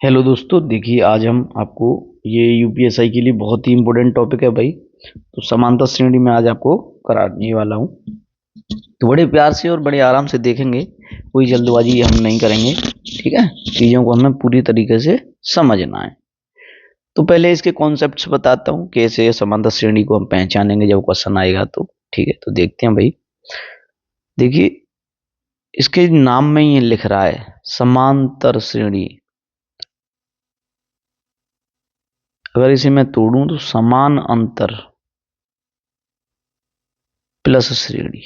Hello दोस्तों, देखिए आज हम आपको ये यूपीएसआई के लिए बहुत ही इम्पोर्टेंट टॉपिक है भाई। तो समांतर श्रेणी में आज आपको कराने वाला हूँ। तो बड़े प्यार से और बड़े आराम से देखेंगे, कोई जल्दबाजी हम नहीं करेंगे। ठीक है, चीज़ों को हमें पूरी तरीके से समझना है। तो पहले इसके कॉन्सेप्ट्स बताता हूँ, कैसे समांतर श्रेणी को हम पहचानेंगे जब क्वेश्चन आएगा। तो ठीक है, तो देखते हैं भाई। देखिए, इसके नाम में ही लिख रहा है समांतर श्रेणी। अगर इसे मैं तोड़ूं तो समान अंतर प्लस श्रेणी,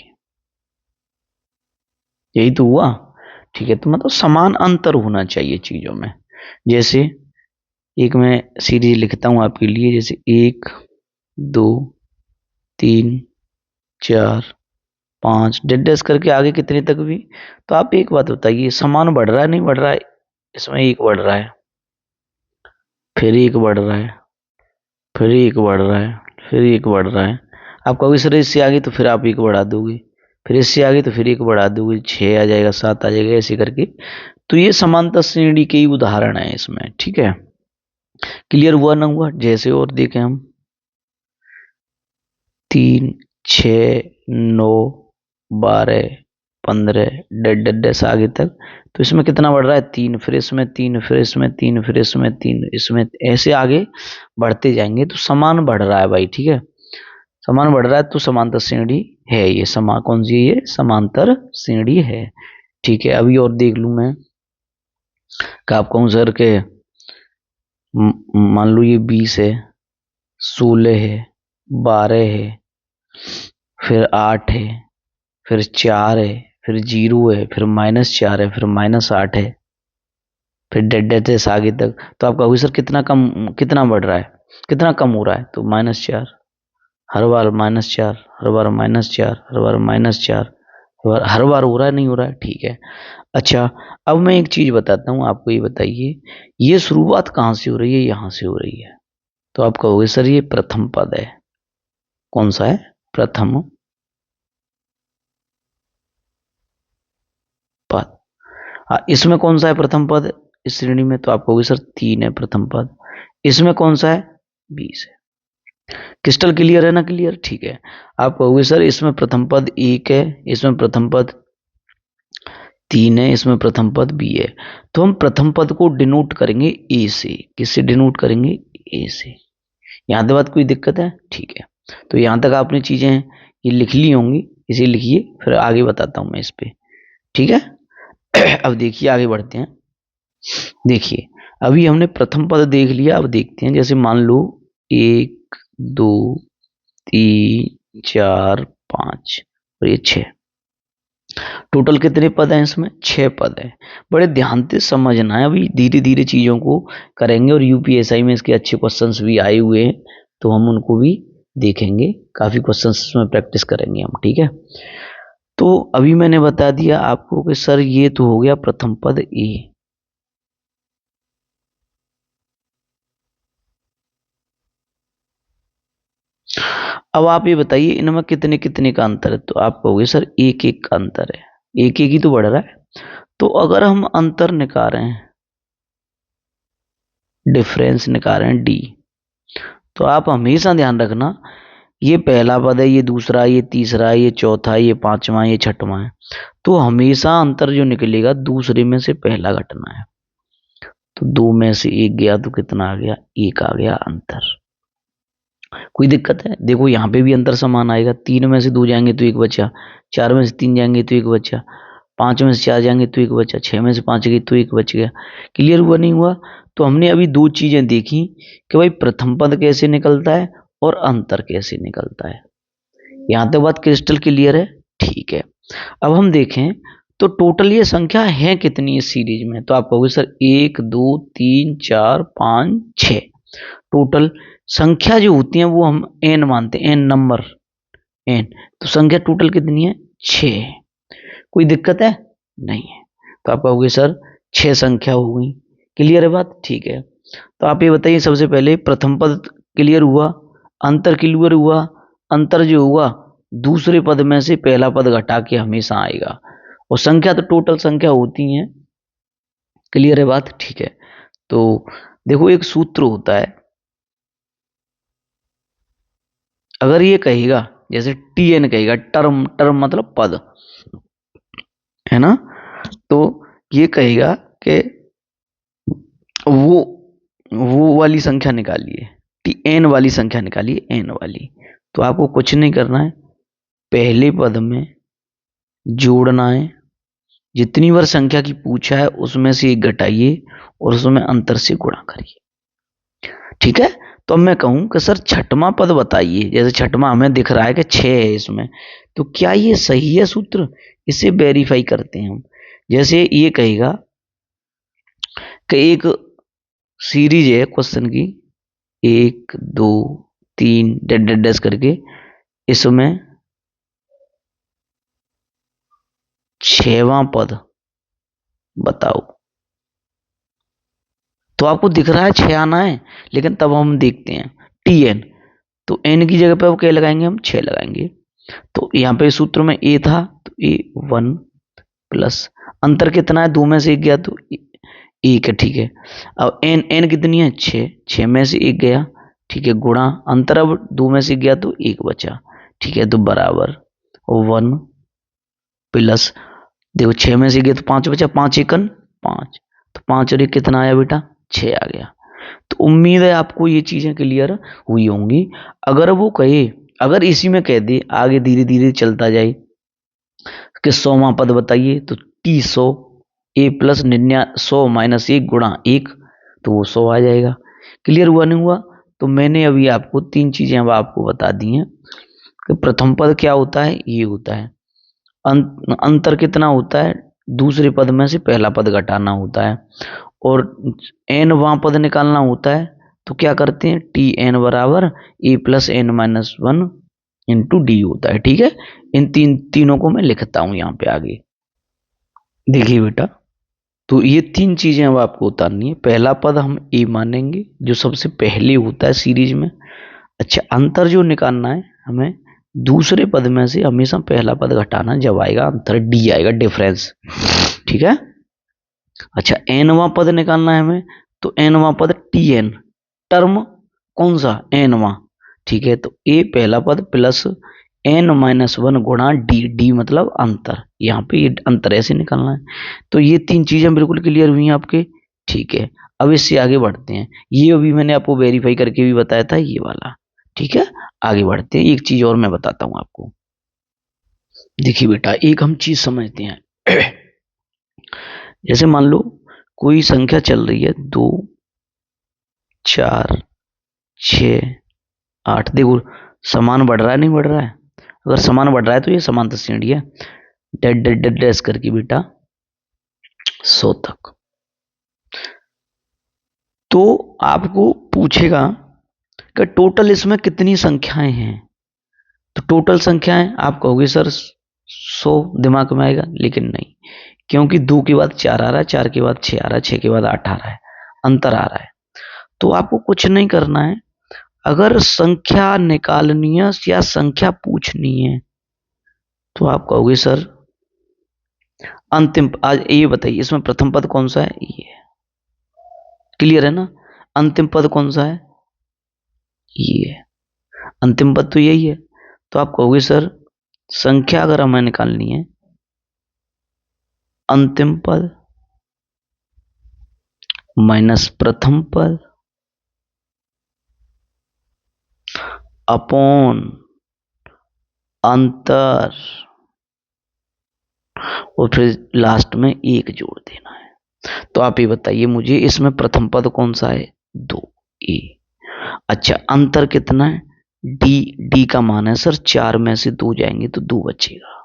यही तो हुआ। ठीक है, तो मतलब समान अंतर होना चाहिए चीजों में। जैसे एक मैं सीरीज लिखता हूं आपके लिए, जैसे 1 2 3 4 5 डेड डैश करके आगे कितने तक भी। तो आप एक बात बताइए, समान बढ़ रहा है नहीं बढ़ रहा है? इसमें एक बढ़ रहा है, फिर एक बढ़ रहा है, फिर एक बढ़ रहा है, फिर एक बढ़ रहा है। आप कहोगे सर इससे आगे, तो फिर आप एक बढ़ा दोगे, फिर इससे आगे तो फिर एक बढ़ा दोगे, 6 आ जाएगा, 7 आ जाएगा, ऐसे करके। तो ये समांतर श्रेणी के ही उदाहरण है इसमें। ठीक है, क्लियर हुआ ना हुआ? जैसे और देखें हम, 3 6 9 12 15 डेड डेड डैश आगे तक। तो इसमें कितना बढ़ रहा है? 3, फिर इसमें 3, फिर इसमें 3, फिर इसमें 3, इसमें ऐसे आगे बढ़ते जाएंगे। तो समान बढ़ रहा है भाई। ठीक है, समान बढ़ रहा है तो समांतर श्रेणी है ये। कौन सी है ये? समांतर श्रेणी है। ठीक है, अभी और देख लूं मैं कि आप कहूं सर के मान लो ये 20 है, 16 है, 12 है, फिर 8 है, फिर 4 है, फिर 0 है, फिर -4 है, फिर -8 है, फिर डेड डेड से आगे तक। तो आप कहोगे सर कितना कम, कितना बढ़ रहा है, कितना कम हो रहा है? तो -4, हर बार -4, हर बार -4, हर बार -4, हर बार हो रहा है नहीं हो रहा है? ठीक है। अच्छा, अब मैं एक चीज बताता हूँ आपको, ये बताइए ये शुरुआत कहाँ से हो रही है? यहाँ से हो रही है। तो आप कहोगे सर ये प्रथम पद है। कौन सा है? प्रथम पद। इसमें कौन सा है प्रथम पद इस श्रेणी में? तो आप कहोगे सर 3 है प्रथम पद। इसमें कौन सा है? 20 है। क्रिस्टल क्लियर है ना? क्लियर। ठीक है, आप कहोगे सर इसमें प्रथम पद 1 है, इसमें प्रथम पद 3 है, इसमें प्रथम पद बी है। तो हम प्रथम पद को डिनोट करेंगे ए से। किससे डिनोट करेंगे? ए से। यहां तक बात कोई दिक्कत है? ठीक है, तो यहां तक आपने चीजें ये लिख ली होंगी, इसे लिखिए, फिर आगे बताता हूं मैं इस पे। ठीक है अब देखिए आगे बढ़ते हैं। देखिए, अभी हमने प्रथम पद देख लिया। अब देखते हैं, जैसे मान लो 1 2 3 4 5 और ये 6, टोटल कितने पद हैं इसमें? 6 पद है। बड़े ध्यान से समझना है, अभी धीरे धीरे चीजों को करेंगे। और यूपीएसआई में इसके अच्छे क्वेश्चंस भी आए हुए हैं, तो हम उनको भी देखेंगे। काफी क्वेश्चंस में प्रैक्टिस करेंगे हम। ठीक है, तो अभी मैंने बता दिया आपको कि सर ये तो हो गया प्रथम पद ए। अब आप ये बताइए इनमें कितने कितने का अंतर है? तो आप कहोगे सर एक एक का अंतर है, एक एक ही तो बढ़ रहा है। तो अगर हम अंतर निकाल रहे हैं, डिफरेंस निकाल रहे हैं डी, तो आप हमेशा ध्यान रखना, ये पहला पद है, ये दूसरा, ये तीसरा, ये चौथा, ये पांचवा, ये छठवां है। तो हमेशा अंतर जो निकलेगा दूसरे में से पहला घटना है। तो 2 में से 1 गया तो कितना आ गया? 1 आ गया अंतर। कोई दिक्कत है? देखो यहाँ पे भी अंतर समान आएगा। 3 में से 2 जाएंगे तो 1 बचा, 4 में से 3 जाएंगे तो 1 बचा, 5 में से 4 जाएंगे तो 1 बचा, 6 में से 5 गई तो 1 बच गया। क्लियर हुआ नहीं हुआ? तो हमने अभी 2 चीजें देखी कि भाई प्रथम पद कैसे निकलता है और अंतर कैसे निकलता है। यहाँ तक बात क्रिस्टल क्लियर है? ठीक है, अब हम देखें तो टोटल ये संख्या है कितनी इस सीरीज में? तो आप कहोगे सर 1 2 3 4 5 6। टोटल संख्या जो होती है वो हम एन मानते हैं, एन नंबर, एन। तो संख्या टोटल कितनी है? 6। कोई दिक्कत है? नहीं है। तो आप कहोगे सर 6 संख्या हो गई। क्लियर है बात? ठीक है, तो आप ये बताइए सबसे पहले प्रथम पद क्लियर हुआ, अंतर क्लियर हुआ। अंतर जो हुआ दूसरे पद में से पहला पद घटा के हमेशा आएगा, और संख्या तो टोटल संख्या होती है। क्लियर है बात? ठीक है, तो देखो एक सूत्र होता है, अगर ये कहेगा जैसे टी एन कहेगा, टर्म, टर्म मतलब पद, है ना, तो ये कहेगा कि वो वो वाली संख्या निकालिए, टी एन वाली संख्या निकालिए, एन वाली। तो आपको कुछ नहीं करना है, पहले पद में जोड़ना है, जितनी बार संख्या की पूछा है उसमें से एक घटाइए और उसमें अंतर से गुणा करिए। ठीक है, तो अब मैं कहूं कि सर छठवां पद बताइए, जैसे छठवां हमें दिख रहा है कि 6 है इसमें, तो क्या ये सही है सूत्र? इसे वेरीफाई करते हैं हम। जैसे ये कहेगा कि एक सीरीज है क्वेश्चन की, 1 2 3 डैश डैश डैश करके, इसमें 6वां पद बताओ। तो आपको दिख रहा है 6 आना है, लेकिन तब हम देखते हैं टी एन, तो एन की जगह पे अब क्या लगाएंगे, हम 6 लगाएंगे। तो यहाँ पे सूत्र में ए था, तो ए 1 प्लस, अंतर कितना है, 2 में से 1 गया तो 1 है, ठीक है। अब एन, एन कितनी है, 6, 6 में से 1 गया, ठीक है, गुणा, अंतर अब 2 में से 1 गया तो 1 बचा, ठीक है, तो बराबर 1 प्लस, देखो 6 में से गया तो 5 बचा, 5 एकन 5, तो 5 और 1 कितना आया बेटा, 6 आ गया। तो उम्मीद है आपको ये चीजें क्लियर हुई होंगी। अगर वो कहे, अगर इसी में कह दे, आगे धीरे धीरे चलता जाए कि 100वां पद बताइए, तो टी 100 ए प्लस 100 माइनस 1 गुणा 1, तो वो 100 आ जाएगा। क्लियर हुआ नहीं हुआ? तो मैंने अभी आपको 3 चीजें अब आपको बता दी हैं कि प्रथम पद क्या होता है, ये होता है, अंतर कितना होता है, दूसरे पद में से पहला पद घटाना होता है, और एन वां पद निकालना होता है। तो क्या करते हैं, टी एन बराबर A plus N minus 1 into D होता है। ठीक है, इन तीनों को मैं लिखता हूं यहाँ पे आगे। देखिए बेटा, तो ये 3 चीजें अब आपको उतारनी है। पहला पद हम ए मानेंगे जो सबसे पहले होता है सीरीज में। अच्छा, अंतर जो निकालना है हमें, दूसरे पद में से हमेशा पहला पद घटाना, जब आएगा अंतर डी आएगा, डिफरेंस। ठीक है। अच्छा, एनवा पद निकालना है हमें, तो एनवा पद टी एन, टर्म कौन सा, एनवा। ठीक है, तो ए पहला पद प्लस एन माइनस 1 गुणा डी, डी मतलब अंतर, यहाँ पे ये अंतर ऐसे निकालना है। तो ये 3 चीजें बिल्कुल क्लियर हुई हैं आपके। ठीक है, अब इससे आगे बढ़ते हैं। ये अभी मैंने आपको वेरीफाई करके भी बताया था, ये वाला। ठीक है, आगे बढ़ते हैं। एक चीज और मैं बताता हूं आपको। देखिए बेटा, एक हम चीज समझते हैं। जैसे मान लो कोई संख्या चल रही है 2 4 6 8, देखो समान बढ़ रहा है नहीं बढ़ रहा है? अगर समान बढ़ रहा है तो ये समांतर श्रेणी है, डैश डैश डैश डैश करके बेटा 100 तक। तो आपको पूछेगा कि टोटल इसमें कितनी संख्याएं हैं। तो टोटल संख्याएं आप कहोगे सर 100, दिमाग में आएगा, लेकिन नहीं, क्योंकि 2 के बाद 4 आ रहा है, 4 के बाद 6 आ रहा है, 6 के बाद 8 आ रहा है, अंतर आ रहा है। तो आपको कुछ नहीं करना है, अगर संख्या निकालनी है या संख्या पूछनी है, तो आप कहोगे सर अंतिम, आज ये बताइए इसमें प्रथम पद कौन सा है, ये क्लियर है ना? अंतिम पद कौन सा है, ये है। अंतिम पद तो यही है। तो आप कहोगे सर संख्या अगर हमें निकालनी है, अंतिम पद माइनस प्रथम पद अपॉन अंतर, और फिर लास्ट में 1 जोड़ देना है। तो आप ये बताइए मुझे, इसमें प्रथम पद कौन सा है, 2 ए। अच्छा, अंतर कितना है, डी, डी का मान है सर 4 में से 2 जाएंगे तो 2 बचेगा।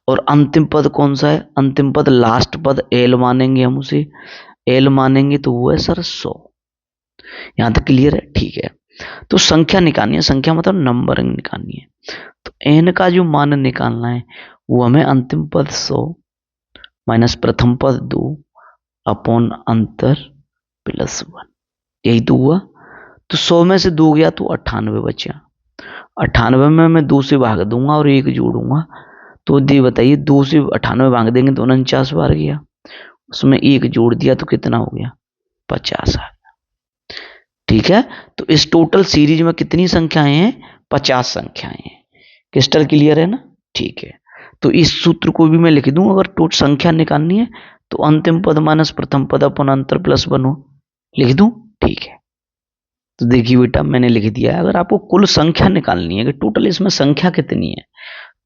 और अंतिम पद कौन सा है, अंतिम पद लास्ट पद एल मानेंगे हम उसे, एल मानेंगे तो वो है सर 100। यहां तक क्लियर है? ठीक है, तो संख्या निकालनी है, संख्या मतलब नंबरिंग निकालनी है। तो एन का जो मान निकालना है वो हमें अंतिम पद 100 माइनस प्रथम पद 2 अपॉन अंतर प्लस 1, यही तो हुआ। तो 100 में से 2 गया तो 98 बचा, 98 में मैं 2 से भाग दूंगा और 1 जोड़ूंगा, तो ये बताइए 2 से 98 भाग देंगे तो 49 बार गया, उसमें 1 जोड़ दिया तो कितना हो गया, 50 आ गया। ठीक है, तो इस टोटल सीरीज में कितनी संख्याएं हैं? 50 संख्याएं हैं। क्रिस्टल क्लियर है ना? ठीक है, तो इस सूत्र को भी मैं लिख दूं, अगर टोटल संख्या निकालनी है तो अंतिम पद माइनस प्रथम पद अपन अंतर प्लस 1 हो, लिख दूं? ठीक है, तो देखिए बेटा मैंने लिख दिया है। अगर आपको कुल संख्या निकालनी है कि टोटल इसमें संख्या कितनी है,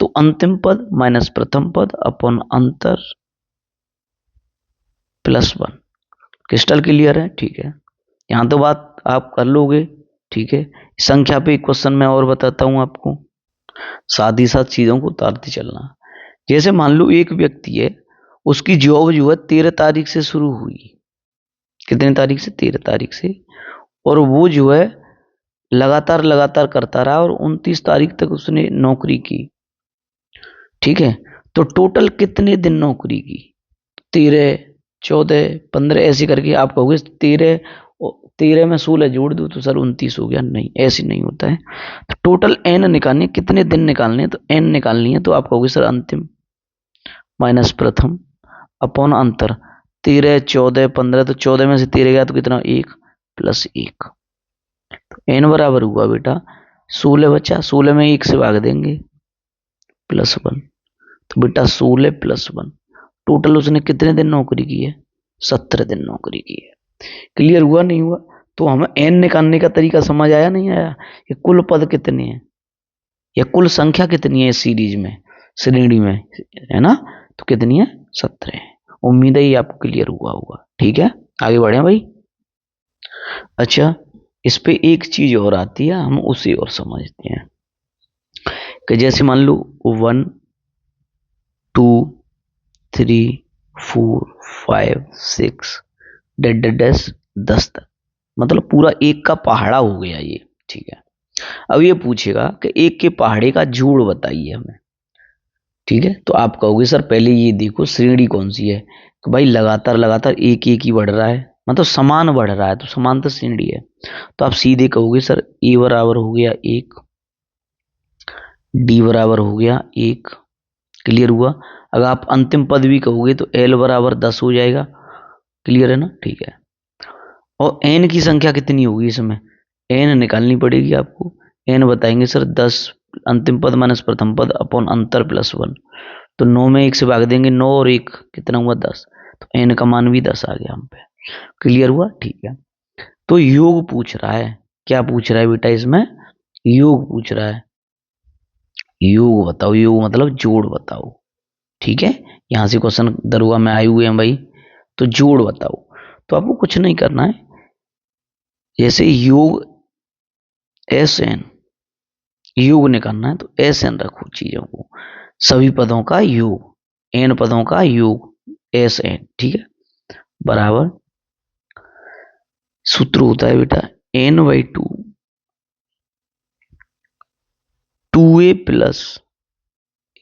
तो अंतिम पद माइनस प्रथम पद अपन अंतर प्लस 1। क्रिस्टल क्लियर है? ठीक है, यहां तो बात आप कर लोगे। ठीक है, संख्या पे एक क्वेश्चन मैं और बताता हूं आपको, साथ ही साथ चीजों को उतारते चलना। जैसे मान लो एक व्यक्ति है, उसकी जॉब जो है 13 तारीख से शुरू हुई। कितने तारीख से? 13 तारीख से। और वो जो है लगातार लगातार करता रहा और 29 तारीख तक उसने नौकरी की। ठीक है, तो टोटल कितने दिन नौकरी की? 13, 14, 15 ऐसे करके आप कहोगे 13 में 16 जोड़ दो तो सर 29 हो गया। नहीं, ऐसे नहीं होता है। तो टोटल एन निकालने, कितने दिन निकालने हैं, तो एन निकालनी है, तो आप कहोगे सर अंतिम माइनस प्रथम अपॉन अंतर। 13, 14, 15, तो 14 में से 13 गया तो कितना? 1 प्लस 1। तो एन बराबर हुआ बेटा 16 बचा, 16 में 1 से भाग देंगे प्लस 1। तो बेटा 16 प्लस 1, टोटल उसने कितने दिन नौकरी की है? 17 दिन नौकरी की है। क्लियर हुआ नहीं हुआ? तो हमें एन निकालने का तरीका समझ आया नहीं आया? ये कुल पद कितने हैं या कुल संख्या कितनी है इस सीरीज में, श्रेणी में, है ना? तो कितनी है? 17 है। उम्मीद है ये आपको क्लियर हुआ होगा। ठीक है, आगे बढ़े भाई। अच्छा, इस पे एक चीज और आती है, हम उसे और समझते हैं कि जैसे मान लो 1, 2, 3, 4, 5, 6 डैश 10 तक, मतलब पूरा एक का पहाड़ा हो गया ये। ठीक है, अब ये पूछेगा कि एक के पहाड़े का जोड़ बताइए हमें। ठीक है, तो आप कहोगे सर पहले ये देखो श्रेणी कौन सी है, कि भाई लगातार लगातार एक एक ही बढ़ रहा है, मतलब समान बढ़ रहा है, तो समांतर श्रेणी है। तो आप सीधे कहोगे सर ए बराबर हो गया 1, डी बराबर हो गया 1। क्लियर हुआ? अगर आप अंतिम पद भी कहोगे तो एल बराबर 10 हो जाएगा। क्लियर है ना? ठीक है, और एन की संख्या कितनी होगी इसमें? एन निकालनी पड़ेगी आपको। एन बताएंगे सर 10 अंतिम पद माइनस प्रथम पद अपॉन अंतर प्लस 1। तो 9 में 1 से भाग देंगे, 9 और 1 कितना हुआ? 10। तो एन का मान भी 10 आ गया हम पे। क्लियर हुआ? ठीक है, तो योग पूछ रहा है। क्या पूछ रहा है बेटा इसमें? योग पूछ रहा है। योग बताओ, योग मतलब जोड़ बताओ। ठीक है, यहां से क्वेश्चन दरुआ में आए हुए हैं भाई, तो जोड़ बताओ। तो आपको कुछ नहीं करना है, जैसे योग एस एन, योग निकालना है तो एस एन रखो चीजों को, सभी पदों का योग, एन पदों का योग, एस एन। ठीक है, बराबर सूत्र होता है बेटा n/2 2a plus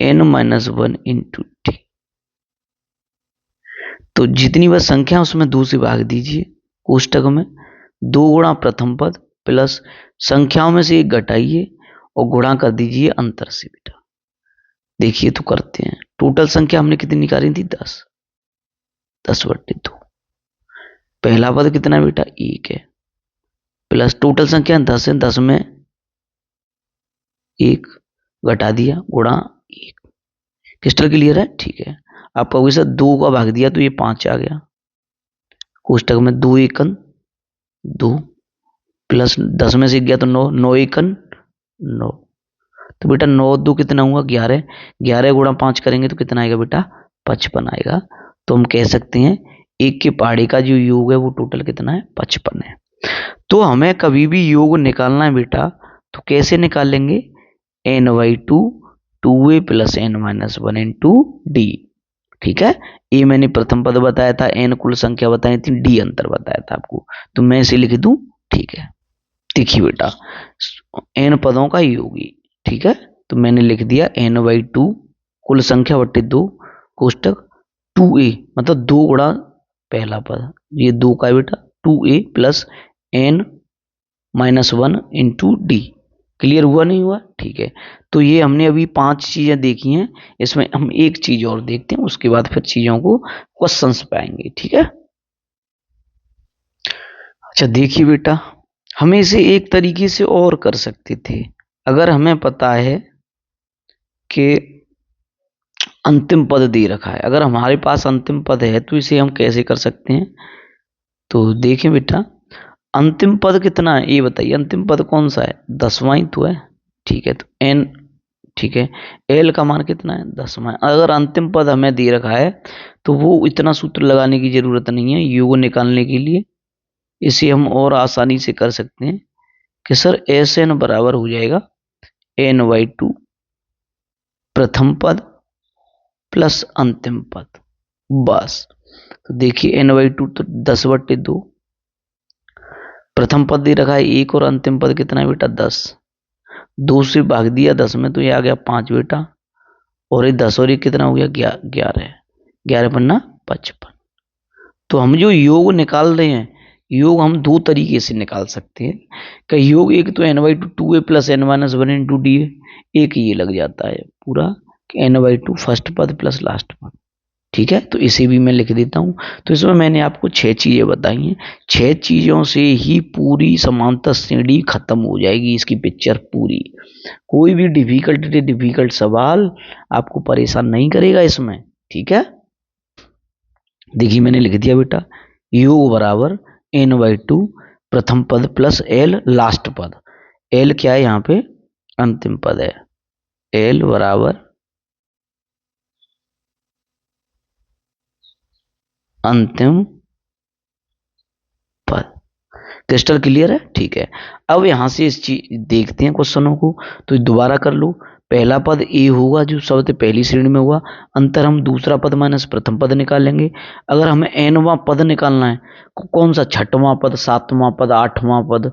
n-1 into T. तो जितनी बार संख्या उसमें 2 से भाग दीजिए कोष्टक में, 2 गुणा प्रथम पद प्लस संख्याओं में से 1 घटाइए और गुणा कर दीजिए अंतर से। बेटा देखिए तो करते हैं, टोटल संख्या हमने कितनी निकाली थी? 10, 10/2। पहला पद कितना बेटा? 1 है, प्लस टोटल संख्या 10 है, 10 में 1 घटा दिया गुणा 1। क्रिस्टल क्लियर है? ठीक है, आप कहोगे सर 2 का भाग दिया तो ये 5 आ गया, कोष्टक में 2 एकन 2 प्लस 10 में से गया तो 9, 9 एकन 9। तो बेटा 9 2 कितना हुआ? 11, 11 गुणा 5 करेंगे तो कितना आएगा बेटा? 55 आएगा। तो हम कह सकते हैं एक के पहाड़े का जो योग है वो टोटल कितना है? 55 है। तो हमें कभी भी योग निकालना है बेटा, तो कैसे निकालेंगे? n/2 2a plus n-1 into D. ठीक है, ए मैंने प्रथम पद बताया था, एन कुल संख्या बताई थी, डी अंतर बताया था आपको, तो मैं इसे लिख दूं। ठीक है, देखिए बेटा एन पदों का योगी। ठीक है, तो मैंने लिख दिया n/2 कुल संख्या बट्टे 2 कोष्टक 2a, मतलब 2 गुणा पहला पद, ये 2 का है बेटा, 2a plus n-1 into D. Clear हुआ नहीं हुआ? ठीक है, तो ये हमने अभी 5 चीजें देखी हैं, इसमें हम एक चीज और देखते हैं, उसके बाद फिर चीजों को क्वेश्चंस पे आएंगे। ठीक है, अच्छा देखिए बेटा, हम इसे एक तरीके से और कर सकते थे। अगर हमें पता है कि अंतिम पद दे रखा है, अगर हमारे पास अंतिम पद है तो इसे हम कैसे कर सकते हैं। तो देखें बेटा, अंतिम पद कितना है ये बताइए। अंतिम पद कौन सा है, 10वां ही तो है। ठीक है, तो एन, ठीक है, एल का मान कितना है, 10वां। अगर अंतिम पद हमें दे रखा है तो वो इतना सूत्र लगाने की जरूरत नहीं है योग निकालने के लिए। इसे हम और आसानी से कर सकते हैं कि सर एस एन बराबर हो जाएगा n/2 प्रथम पद प्लस अंतिम पद, बस। तो देखिए n/2 तो 10/2, प्रथम पद दे रखा है 1 और अंतिम पद कितना है बेटा 10। 2 से भाग दिया 10 में तो ये आ गया 5 बेटा, और ये 10 और ये कितना हो गया 11। 11×5 = 55। तो हम जो योग निकाल रहे हैं, योग हम दो तरीके से निकाल सकते हैं। का योग एक तो n/2 2a plus n-1 into D है, एक ये लग जाता है पूरा n/2 फर्स्ट पद प्लस लास्ट पद। ठीक है, तो इसे भी मैं लिख देता हूं। तो इसमें मैंने आपको 6 चीजें बताई हैं। 6 चीजों से ही पूरी समांतर श्रेणी खत्म हो जाएगी, इसकी पिक्चर पूरी। कोई भी डिफिकल्ट सवाल आपको परेशान नहीं करेगा इसमें। ठीक है, देखिए मैंने लिख दिया बेटा, योग बराबर n/2 प्रथम पद प्लस एल लास्ट पद। एल क्या है यहाँ पे, अंतिम पद है। एल बराबर अंतिम पद। क्रिस्टल क्लियर है, ठीक है। अब यहां से इस चीज देखते हैं क्वेश्चनों को, तो दोबारा कर लो। पहला पद ए होगा जो सबसे पहली श्रेणी में हुआ, अंतर हम दूसरा पद माइनस प्रथम पद निकालेंगे। अगर हमें एनवां पद निकालना है, कौन सा, छठवां पद, सातवां पद, आठवां पद,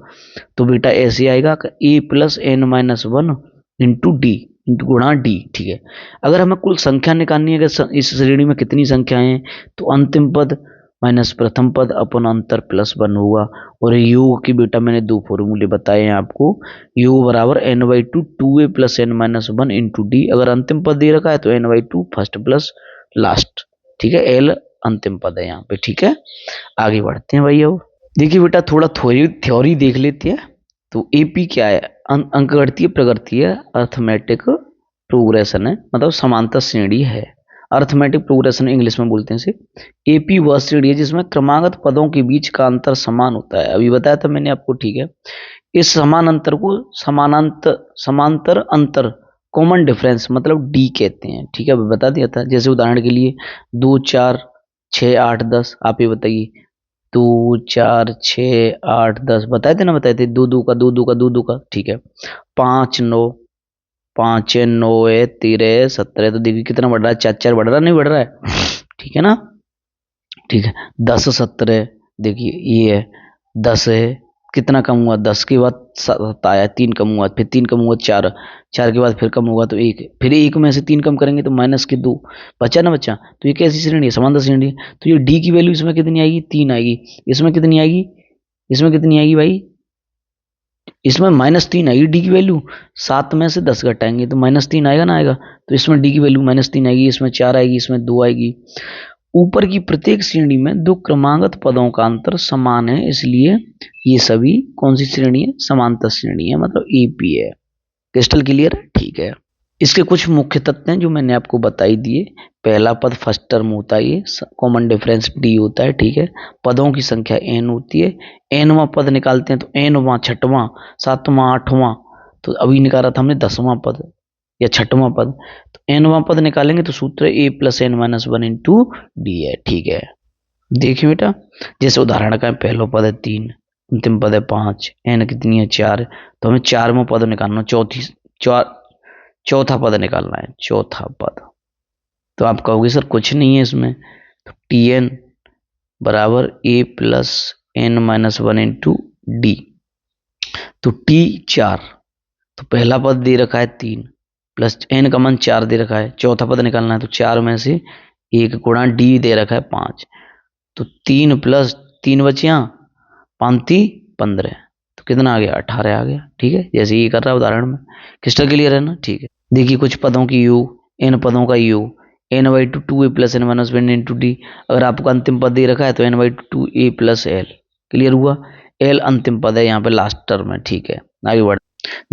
तो बेटा ऐसे आएगा A plus n-1 into D, into गुणा डी। ठीक है, अगर हमें कुल संख्या निकालनी है कि इस श्रेणी में कितनी संख्याएं हैं, तो अंतिम पद माइनस प्रथम पद अपन अंतर प्लस 1 होगा। और योग की बेटा मैंने दो फॉर्मूले बताए हैं आपको, योग बराबर n/2 2a plus n-1 into D. अगर अंतिम पद दे रखा है तो n/2 फर्स्ट प्लस लास्ट। ठीक है, एल अंतिम पद है यहाँ पे। ठीक है, आगे बढ़ते हैं भाई। अब देखिए बेटा, थोड़ा थ्योरी देख लेते हैं। तो एपी क्या है, अंकगणितीय प्रगति है, अर्थमेटिक प्रोग्रेशन है, मतलब समांतर श्रेणी है। अर्थमेटिक प्रोग्रेशन इंग्लिश में बोलते हैं इसे। एपी वह श्रेणी है जिसमें क्रमागत पदों के बीच का अंतर समान होता है, अभी बताया था मैंने आपको। ठीक है, इस समान अंतर को समांतर अंतर, कॉमन डिफरेंस मतलब डी कहते हैं। ठीक है, अभी बता दिया था। जैसे उदाहरण के लिए 2 4 6 8 10, आप ये बताइए 2 4 6 8 10, बताए थे ना, बताए थे। दो दो का दो दो का दो दो का। ठीक है, 5 9, 5 9 13 17, तो देखिए कितना बढ़ रहा है, 4 4 बढ़ रहा, नहीं बढ़ रहा है। ठीक है ना, ठीक है। 10 17, देखिए ये है 10 है, कितना कम हुआ, 10 के बाद 7 आया, 3 कम हुआ, फिर 3 कम हुआ 4, 4 के बाद फिर कम होगा तो 1, फिर 1 में से 3 कम करेंगे तो माइनस के 2 बचा ना बच्चा। तो ये कैसी श्रेणी है, समांतर श्रेणी है। तो ये डी की वैल्यू इसमें कितनी आएगी, 3 आएगी। इसमें कितनी आएगी, इसमें कितनी आएगी भाई, इसमें -3 आएगी डी की वैल्यू। 7 में से 10 घटाएंगे तो -3 आएगा ना, आएगा। तो इसमें डी की वैल्यू -3 आएगी, इसमें 4 आएगी, इसमें 2 आएगी। ऊपर की प्रत्येक श्रेणी में दो क्रमागत पदों का अंतर समान है, इसलिए ये सभी कौन सी श्रेणी है, समांतर श्रेणी है, मतलब एपी है। क्रिस्टल क्लियर है, ठीक है। इसके कुछ मुख्य तत्व हैं जो मैंने आपको बताई दिए। पहला पद फर्स्ट टर्म होता है, ये कॉमन डिफरेंस डी होता है। ठीक है, पदों की संख्या एन होती है। एनवां पद निकालते हैं तो एनवां, छठवां, सातवां, आठवां, तो अभी निकाला था हमने 10वां पद या छठवां पद। तो एनवां पद निकालेंगे तो सूत्र ए प्लस n-1 इंटू डी है। ठीक है, देखिए बेटा, जैसे उदाहरण का पहला पद है 3, अंतिम पद है 5, एन कितनी है 4, तो हमें 4वां पद निकालना, चौथा पद निकालना है, चौथा पद। तो आप कहोगे सर कुछ नहीं है इसमें, तो टी एन बराबर A plus n-1 into D. तो टी 4, तो पहला पद दे रखा है 3 प्लस एन का मान 4 दे रखा है, चौथा पद निकालना है तो 4 में से 1 गुणा डी दे रखा है 5, तो 3 प्लस 3 बचे यहाँ, 5×3 = 15, तो कितना आ गया, 18 आ गया। ठीक है, जैसे ये कर रहा है उदाहरण में। क्रिस्टल क्लियर है ना, ठीक है। देखिए कुछ पदों की योग, n पदों का योग, n/2 2a plus n-1 into D. अगर आपको अंतिम पद दे रखा है तो n/2 2a plus l, clear हुआ। एल अंतिम पद है यहाँ पे लास्ट टर्म है, ठीक है। आगे बढ़,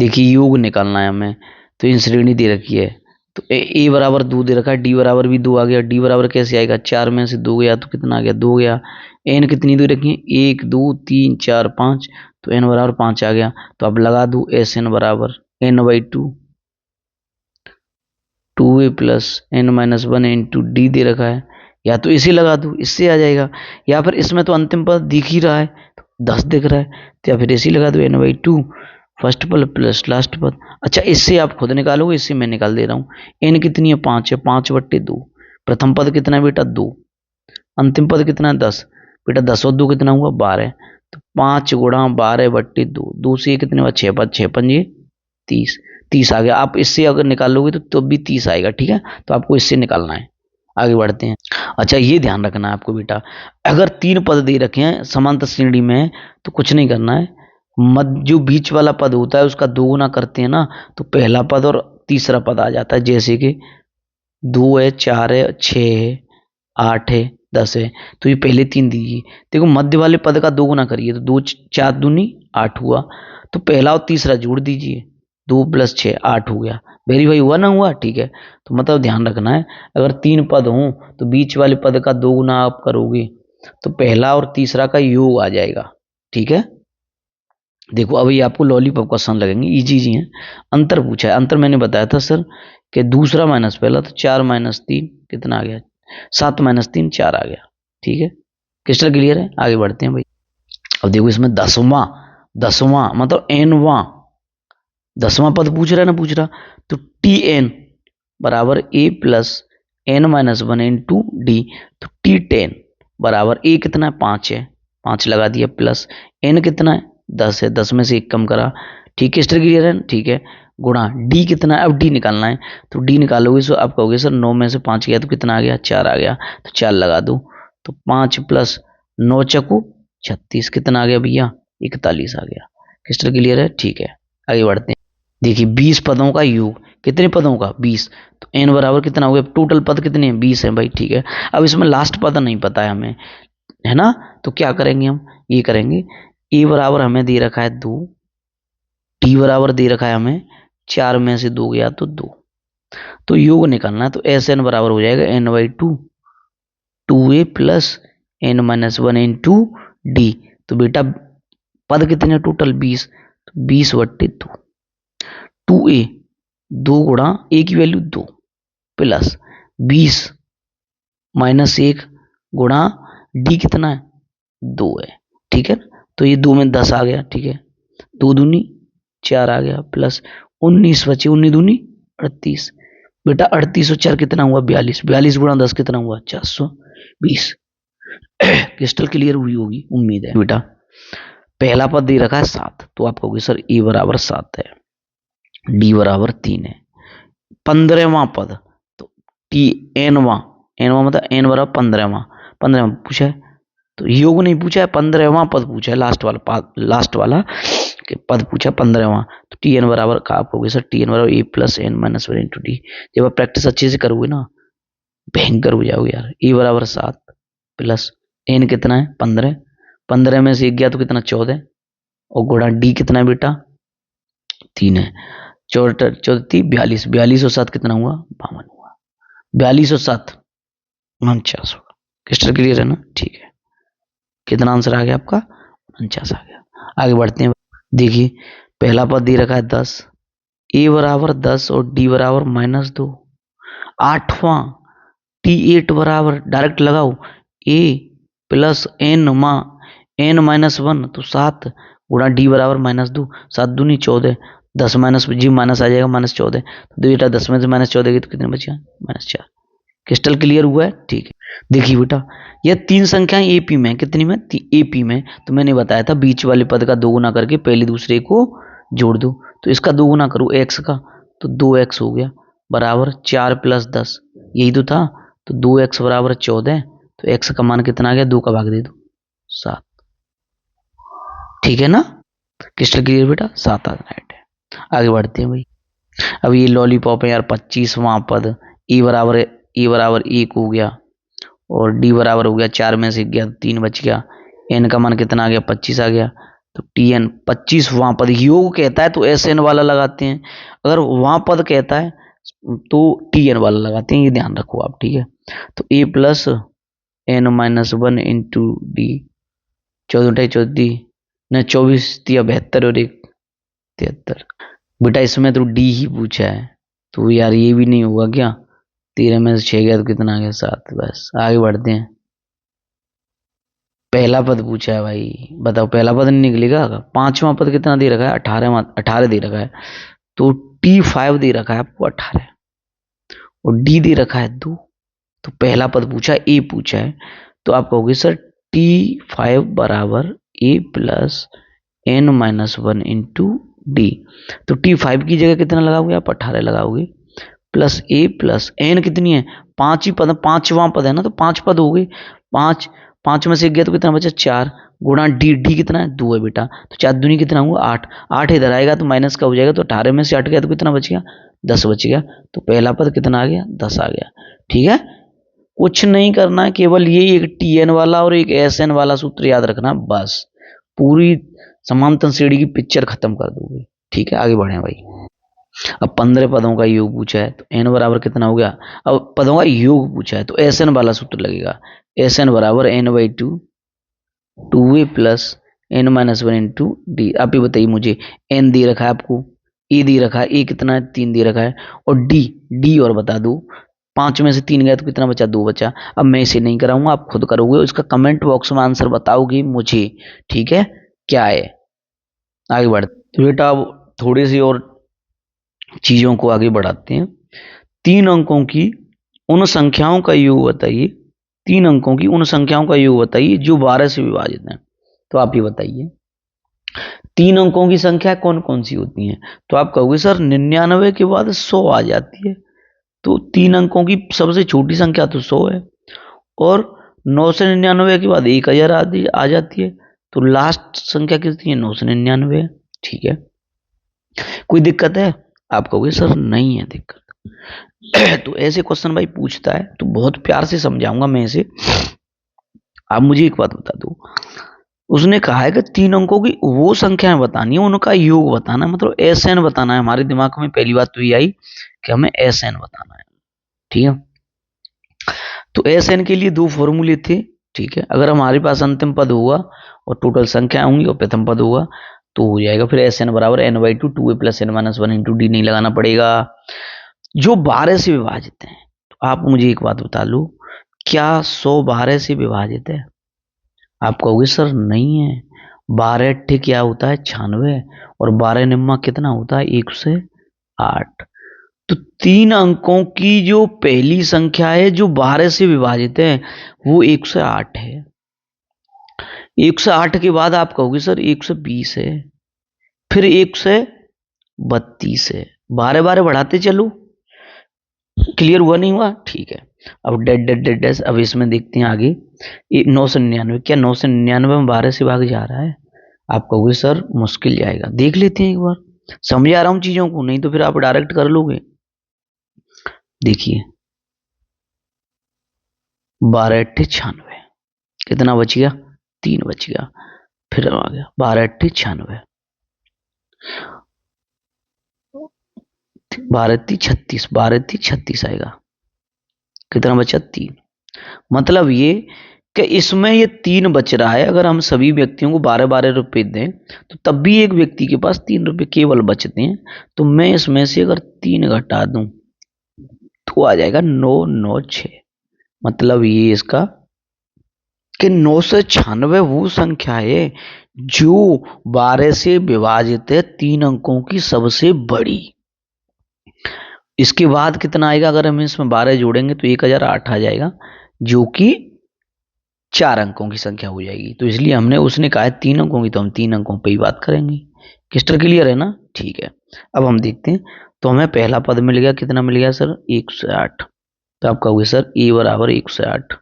देखिए योग निकालना है हमें, तो इन श्रेणी दे रखी है, तो ए बराबर 2 दे रखा है, डी बराबर भी 2 आ गया, डी बराबर कैसे आएगा, 4 में से 2 गया तो कितना आ गया, 2 गया। एन कितनी दे रखी है, 1 2 3 4 5, तो एन बराबर 5 आ गया। तो अब लगा दू एस एन बराबर n/2, 2a plus n-1 into D दे रखा है, या तो इसे लगा दो, इससे आ जाएगा, या फिर इसमें तो अंतिम पद दिख ही रहा है, तो 10 दिख रहा है, तो या फिर इसे लगा दो n/2 फर्स्ट पद प्लस लास्ट पद। अच्छा इससे आप खुद निकालोगे, इससे मैं निकाल दे रहा हूँ। एन कितनी है, 5 है, 5/2। प्रथम पद कितना है बेटा, 2। अंतिम पद कितना है, 10। बेटा 10 और 2 कितना हुआ, 12। तो 5 गुणा 12/2, 2 से कितने हुआ, 6 पद, 6 पंजे 30, 30 आ गया। आप इससे अगर निकालोगे तो भी 30 आएगा, ठीक है। तो आपको इससे निकालना है। आगे बढ़ते हैं। अच्छा ये ध्यान रखना है आपको बेटा, अगर 3 पद दे रखे हैं समांतर श्रेणी में, तो कुछ नहीं करना है, मध्य जो बीच वाला पद होता है उसका 2 गुना करते हैं ना, तो पहला पद और तीसरा पद आ जाता है। जैसे कि 2 है, 4 है, 6 है, 8 है, 10 है, तो ये पहले 3 दीजिए। देखो मध्य वाले पद का 2 गुना करिए, तो 2 4 दूनी 8 हुआ, तो पहला और तीसरा जोड़ दीजिए, 2 + 6 8 हो गया। वेरीफाई हुआ ना हुआ, ठीक है। तो मतलब ध्यान रखना है, अगर 3 पद हों तो बीच वाले पद का 2 गुना आप करोगे तो पहला और तीसरा का योग आ जाएगा, ठीक है। देखो अभी आपको लॉलीपॉप क्वेश्चन लगेंगे, इजी जी हैं। अंतर पूछा है, अंतर मैंने बताया था सर कि दूसरा माइनस पहला, तो 4 - 3 कितना आ गया, 7 - 3 4 आ गया, ठीक है। क्रिस्टल क्लियर है। आगे बढ़ते हैं भाई। अब देखो इसमें दसवां मतलब दसवां पद पूछ रहा है ना, पूछ रहा, तो Tn बराबर a plus n-1 into D, तो T10 बराबर a कितना है, 5 है, 5 लगा दिया, प्लस n कितना है, 10 है, 10 में से 1 कम करा, ठीक है। स्टर क्लियर है, ठीक है। गुणा d कितना है, अब d निकालना है, तो d निकालोगे तो आप कहोगे सर 9 में से 5 गया तो कितना आ गया, 4 आ गया, तो 4 लगा दो, तो 5 + 9 = 36, कितना आ गया भैया, 41 आ गया। क्रिस्टल क्लियर है, ठीक है। आगे बढ़ते हैं। देखिए 20 पदों का योग, कितने पदों का, 20, तो n बराबर कितना हो गया, टोटल पद कितने हैं, 20 है भाई, ठीक है। अब इसमें लास्ट पद नहीं पता है हमें, है ना, तो क्या करेंगे हम, ये करेंगे, a बराबर हमें दे रखा है 2, t बराबर दे रखा है हमें 4 में से 2 गया तो 2, तो योग निकालना है, तो Sn बराबर हो जाएगा n/2, 2a plus n-1 into D, तो बेटा पद कितने टोटल 20, तो 20/2, 2a 2 गुणा a की वैल्यू 2 प्लस 20 - 1 गुणा डी कितना है, 2 है, ठीक है। तो ये 2 में 10 आ गया, ठीक है, 2 दूनी 4 आ गया, प्लस 19 बचे, 19 दूनी 38, बेटा 38 और 4 कितना हुआ, 42, 42 गुणा 10 कितना हुआ, 420। क्रिस्टल क्लियर हुई होगी, उम्मीद है बेटा। पहला पद दे रखा है 7, तो आप कहोगे सर ए बराबर 7 है, डी बराबर 3 है। 15वां पद, तो टी एनवां मतलब एन बराबर 15वां पूछा है, तो योग नहीं पूछा है, 15वां पद पूछा है, लास्ट वाला के पद पूछा 15वां, तो टी एन बराबर का आप कहोगे सर टी एन बराबर a plus n-1 into D. जब आप प्रैक्टिस अच्छे से करोगे ना, भयंकर हो जाओगे यार। ए बराबर 7 प्लस एन कितना है, 15, 15 में से 1 गया तो कितना, 14, और गुणा डी कितना है बेटा, 3 है, 14 42, 42 और 7 कितना हुआ, 52 हुआ, 42 और 7 49 होगा। क्रिस्टल क्लियर है ना, ठीक है। कितना आंसर आ गया आपका, 49 आ गया। आगे बढ़ते हैं। देखिए पहला पद दे रखा है 10, ए बराबर 10 और डी बराबर -2। 8वां T8 बराबर, डायरेक्ट लगाओ, a प्लस n-1 तो 7 गुणा डी बराबर -2, 7 दूनी 14, 10 माइनस जी माइनस आ जाएगा, -14, तो बेटा 10 में से -14 गई तो कितने बचे, -4। क्रिस्टल क्लियर हुआ है, ठीक है। देखिए बेटा यह 3 संख्याएं एपी में, कितनी में, एपी में, तो मैंने बताया था बीच वाले पद का 2 गुना करके पहले दूसरे को जोड़ दो, तो इसका 2 गुना करो x का, तो 2x हो गया, बराबर 4 + 10, यही तो था, तो 2x बराबर 14, तो x का मान कितना आ गया, 2 का भाग दे दो, 7, ठीक है ना। क्रिस्टल क्लियर बेटा, 7 राइट है। आगे बढ़ते हैं भाई। अब ये लॉलीपॉप है यार, 25वां पद, e बराबर 1 हो गया, और d बराबर हो गया 4 में से गया 3 बच गया, n का मान कितना आ गया, 25 आ गया, तो TN 25वां पद योग कहता है तो SN वाला लगाते हैं, अगर वहां पद कहता है तो TN वाला लगाते हैं, ये ध्यान रखो आप, ठीक है। तो A plus N-1 into D, 14 न 24 तिया 72 और 1 73। बेटा इसमें तो डी ही पूछा है, तो यार ये भी नहीं होगा क्या, 13 में से 6 गया तो कितना आ गया 7। बस आगे बढ़ते हैं। पहला पद पूछा है भाई, बताओ पहला पद नहीं निकलेगा। पांचवा पद कितना दे रखा है, 18 दे रखा है, तो T5 दे रखा है आपको 18 और डी दे रखा है 2। तो पहला पद पूछा है, ए पूछा है, तो आप कहोगे सर T5 बराबर A plus N-1 into D. तो T5 की जगह कितना लगाओगे आप, 18 लगाओगे, प्लस ए प्लस एन कितनी है, 5 ही पद, 5वां पद है ना, तो 5 पद हो गए। 5 में से 1 गया तो कितना बचा 4, गुणा डी, डी कितना है 2 है बेटा, तो 4 दूनी कितना हुआ 8, 8 इधर आएगा तो माइनस का हो जाएगा, तो 18 में से 8 गया तो कितना बच गया 10 बच गया। तो पहला पद कितना आ गया 10 आ गया, ठीक है। कुछ नहीं करना है, केवल ये एक TN वाला और एक SN वाला सूत्र याद रखना, बस पूरी समांतर श्रेणी की पिक्चर खत्म कर दोगे, ठीक है। आगे बढ़े भाई। अब 15 पदों का योग पूछा है, तो n बराबर कितना हो गया, अब पदों का योग पूछा है तो SN वाला सूत्र लगेगा, SN बराबर n/2 2a plus N-1 into D. आप ही बताइए मुझे, n दे रखा है आपको, ए दे रखा है, ए कितना है 3 दे रखा है, और डी और बता दो, 5 में से 3 गया तो कितना बचा 2 बचा। अब मैं इसे नहीं कराऊंगा, आप खुद करोगे, इसका कमेंट बॉक्स में आंसर बताओगे मुझे, ठीक है, क्या है। आगे बढ़ते तो बेटा, अब थोड़ी सी और चीजों को आगे बढ़ाते हैं। 3 अंकों की उन संख्याओं का योग बताइए, 3 अंकों की उन संख्याओं का योग बताइए जो 12 से विभाजित हैं। तो आप ये बताइए 3 अंकों की संख्या कौन कौन सी होती हैं, तो आप कहोगे सर 99 के बाद 100 आ जाती है, तो 3 अंकों की सबसे छोटी संख्या तो 100 है, और 999 के बाद 1000 आ जाती है, तो लास्ट संख्या कितनी है 999 है, ठीक है। कोई दिक्कत है, आप कहोगे सर नहीं है दिक्कत। तो ऐसे क्वेश्चन भाई पूछता है तो बहुत प्यार से समझाऊंगा मैं इसे। आप मुझे एक बात बता दो, उसने कहा है कि 3 अंकों की वो संख्याएं बतानी है, उनका योग बताना है, मतलब SN बताना है। हमारे दिमाग में पहली बात तो ये आई कि हमें SN बताना है, ठीक है। तो SN के लिए 2 फॉर्मूले थे, ठीक है। अगर हमारे पास अंतिम पद होगा और टोटल संख्या होंगी और प्रथम पद होगा तो हो जाएगा फिर SN बराबर n/2 2a plus N-1 into D, नहीं लगाना पड़ेगा। जो 12 से विभाजित है, तो आप मुझे एक बात बता लो, क्या 100 12 से विभाजित है, आप कहोगे सर नहीं है, 12 अट्ठे क्या होता है 96, और 12 निम्मा कितना होता है 108। तो 3 अंकों की जो पहली संख्या है जो 12 से विभाजित है वो 108 है। 108 के बाद आप कहोगे सर 120 है, फिर 132 है, 12 12 बढ़ाते चलो। क्लियर हुआ नहीं हुआ, ठीक है। अब डेड डेड डेड डेड, अब इसमें देखते हैं आगे 999, क्या 999 में 12 से भाग जा रहा है, आप कहोगे सर मुश्किल जाएगा, देख लेते हैं एक बार, समझा रहा हूं चीजों को, नहीं तो फिर आप डायरेक्ट कर लोगे। देखिए 12 अट्ठे 96, कितना बच गया 3 बच गया, फिर आ गया 12 अट्ठे 96, 12 × 36 आएगा, कितना बचा 3। मतलब ये कि इसमें ये 3 बच रहा है, अगर हम सभी व्यक्तियों को 12 12 रुपए दें तो तब भी एक व्यक्ति के पास 3 रुपए केवल बचते हैं। तो मैं इसमें से अगर 3 घटा दूं तो आ जाएगा 996। मतलब ये इसका कि 996 वो संख्या है जो 12 से विभाजित है, 3 अंकों की सबसे बड़ी। इसके बाद कितना आएगा, अगर हम इसमें 12 जोड़ेंगे तो 1008 आ जाएगा, जो कि 4 अंकों की संख्या हो जाएगी। तो इसलिए हमने, उसने कहा है 3 अंकों की, तो हम 3 अंकों पे ही बात करेंगे। क्रिस्टल क्लियर है ना, ठीक है। अब हम देखते हैं, तो हमें पहला पद मिल गया, कितना मिल गया सर 108। तो आप कहोगे सर ए बराबर 108,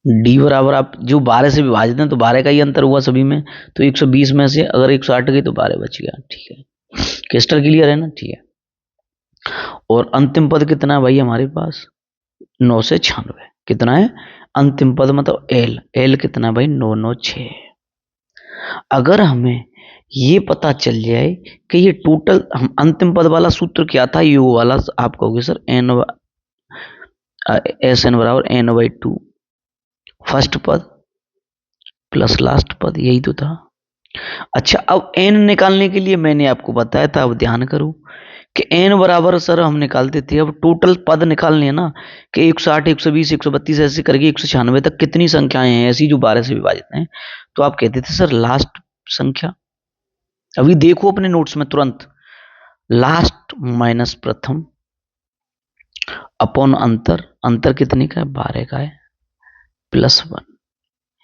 डी बराबर, आप जो 12 से विभाजित है तो 12 का ही अंतर हुआ सभी में, तो 120 में से अगर 108 गई तो 12 बच गया, ठीक है। क्रिस्टल क्लियर है ना, ठीक है। और अंतिम पद कितना है भाई हमारे पास 9 से 96, कितना है अंतिम पद, मतलब एल, एल कितना है भाई 996, अगर हमें ये पता चल जाए कि ये टोटल, हम अंतिम पद वाला सूत्र क्या था, योग वाला, आप कहोगे सर एस एन बराबर n/2 फर्स्ट पद प्लस लास्ट पद, यही तो था। अच्छा, अब n निकालने के लिए मैंने आपको बताया था, अब ध्यान करो कि n बराबर सर हम निकालते थे, अब टोटल पद निकालने हैं ना, कि 108 120 132 ऐसे करके 196 तक कितनी संख्याएं हैं ऐसी जो 12 से विभाजित हैं, तो आप कहते थे सर लास्ट संख्या। अभी देखो अपने नोट्स में तुरंत, लास्ट माइनस प्रथम अपॉन अंतर, अंतर कितने का है, 12 का है, प्लस 1,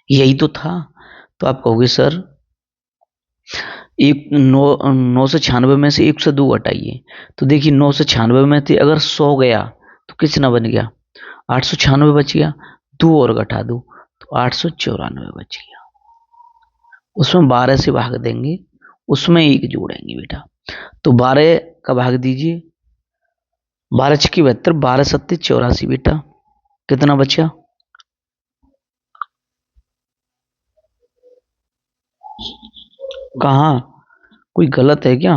यही तो था। तो आप कहोगे सर एक 996 में से 102 घटाइए, तो देखिए 996 में से अगर 100 गया तो कितना बन गया, 896 बच गया, 2 और घटा दो तो 894 बच गया। उसमें 12 से भाग देंगे, उसमें 1 जोड़ेंगे बेटा, तो 12 का भाग दीजिए, 12 छक्के 72, 12 सत्ते 84 बेटा, कितना बचा, कहा कोई गलत है क्या,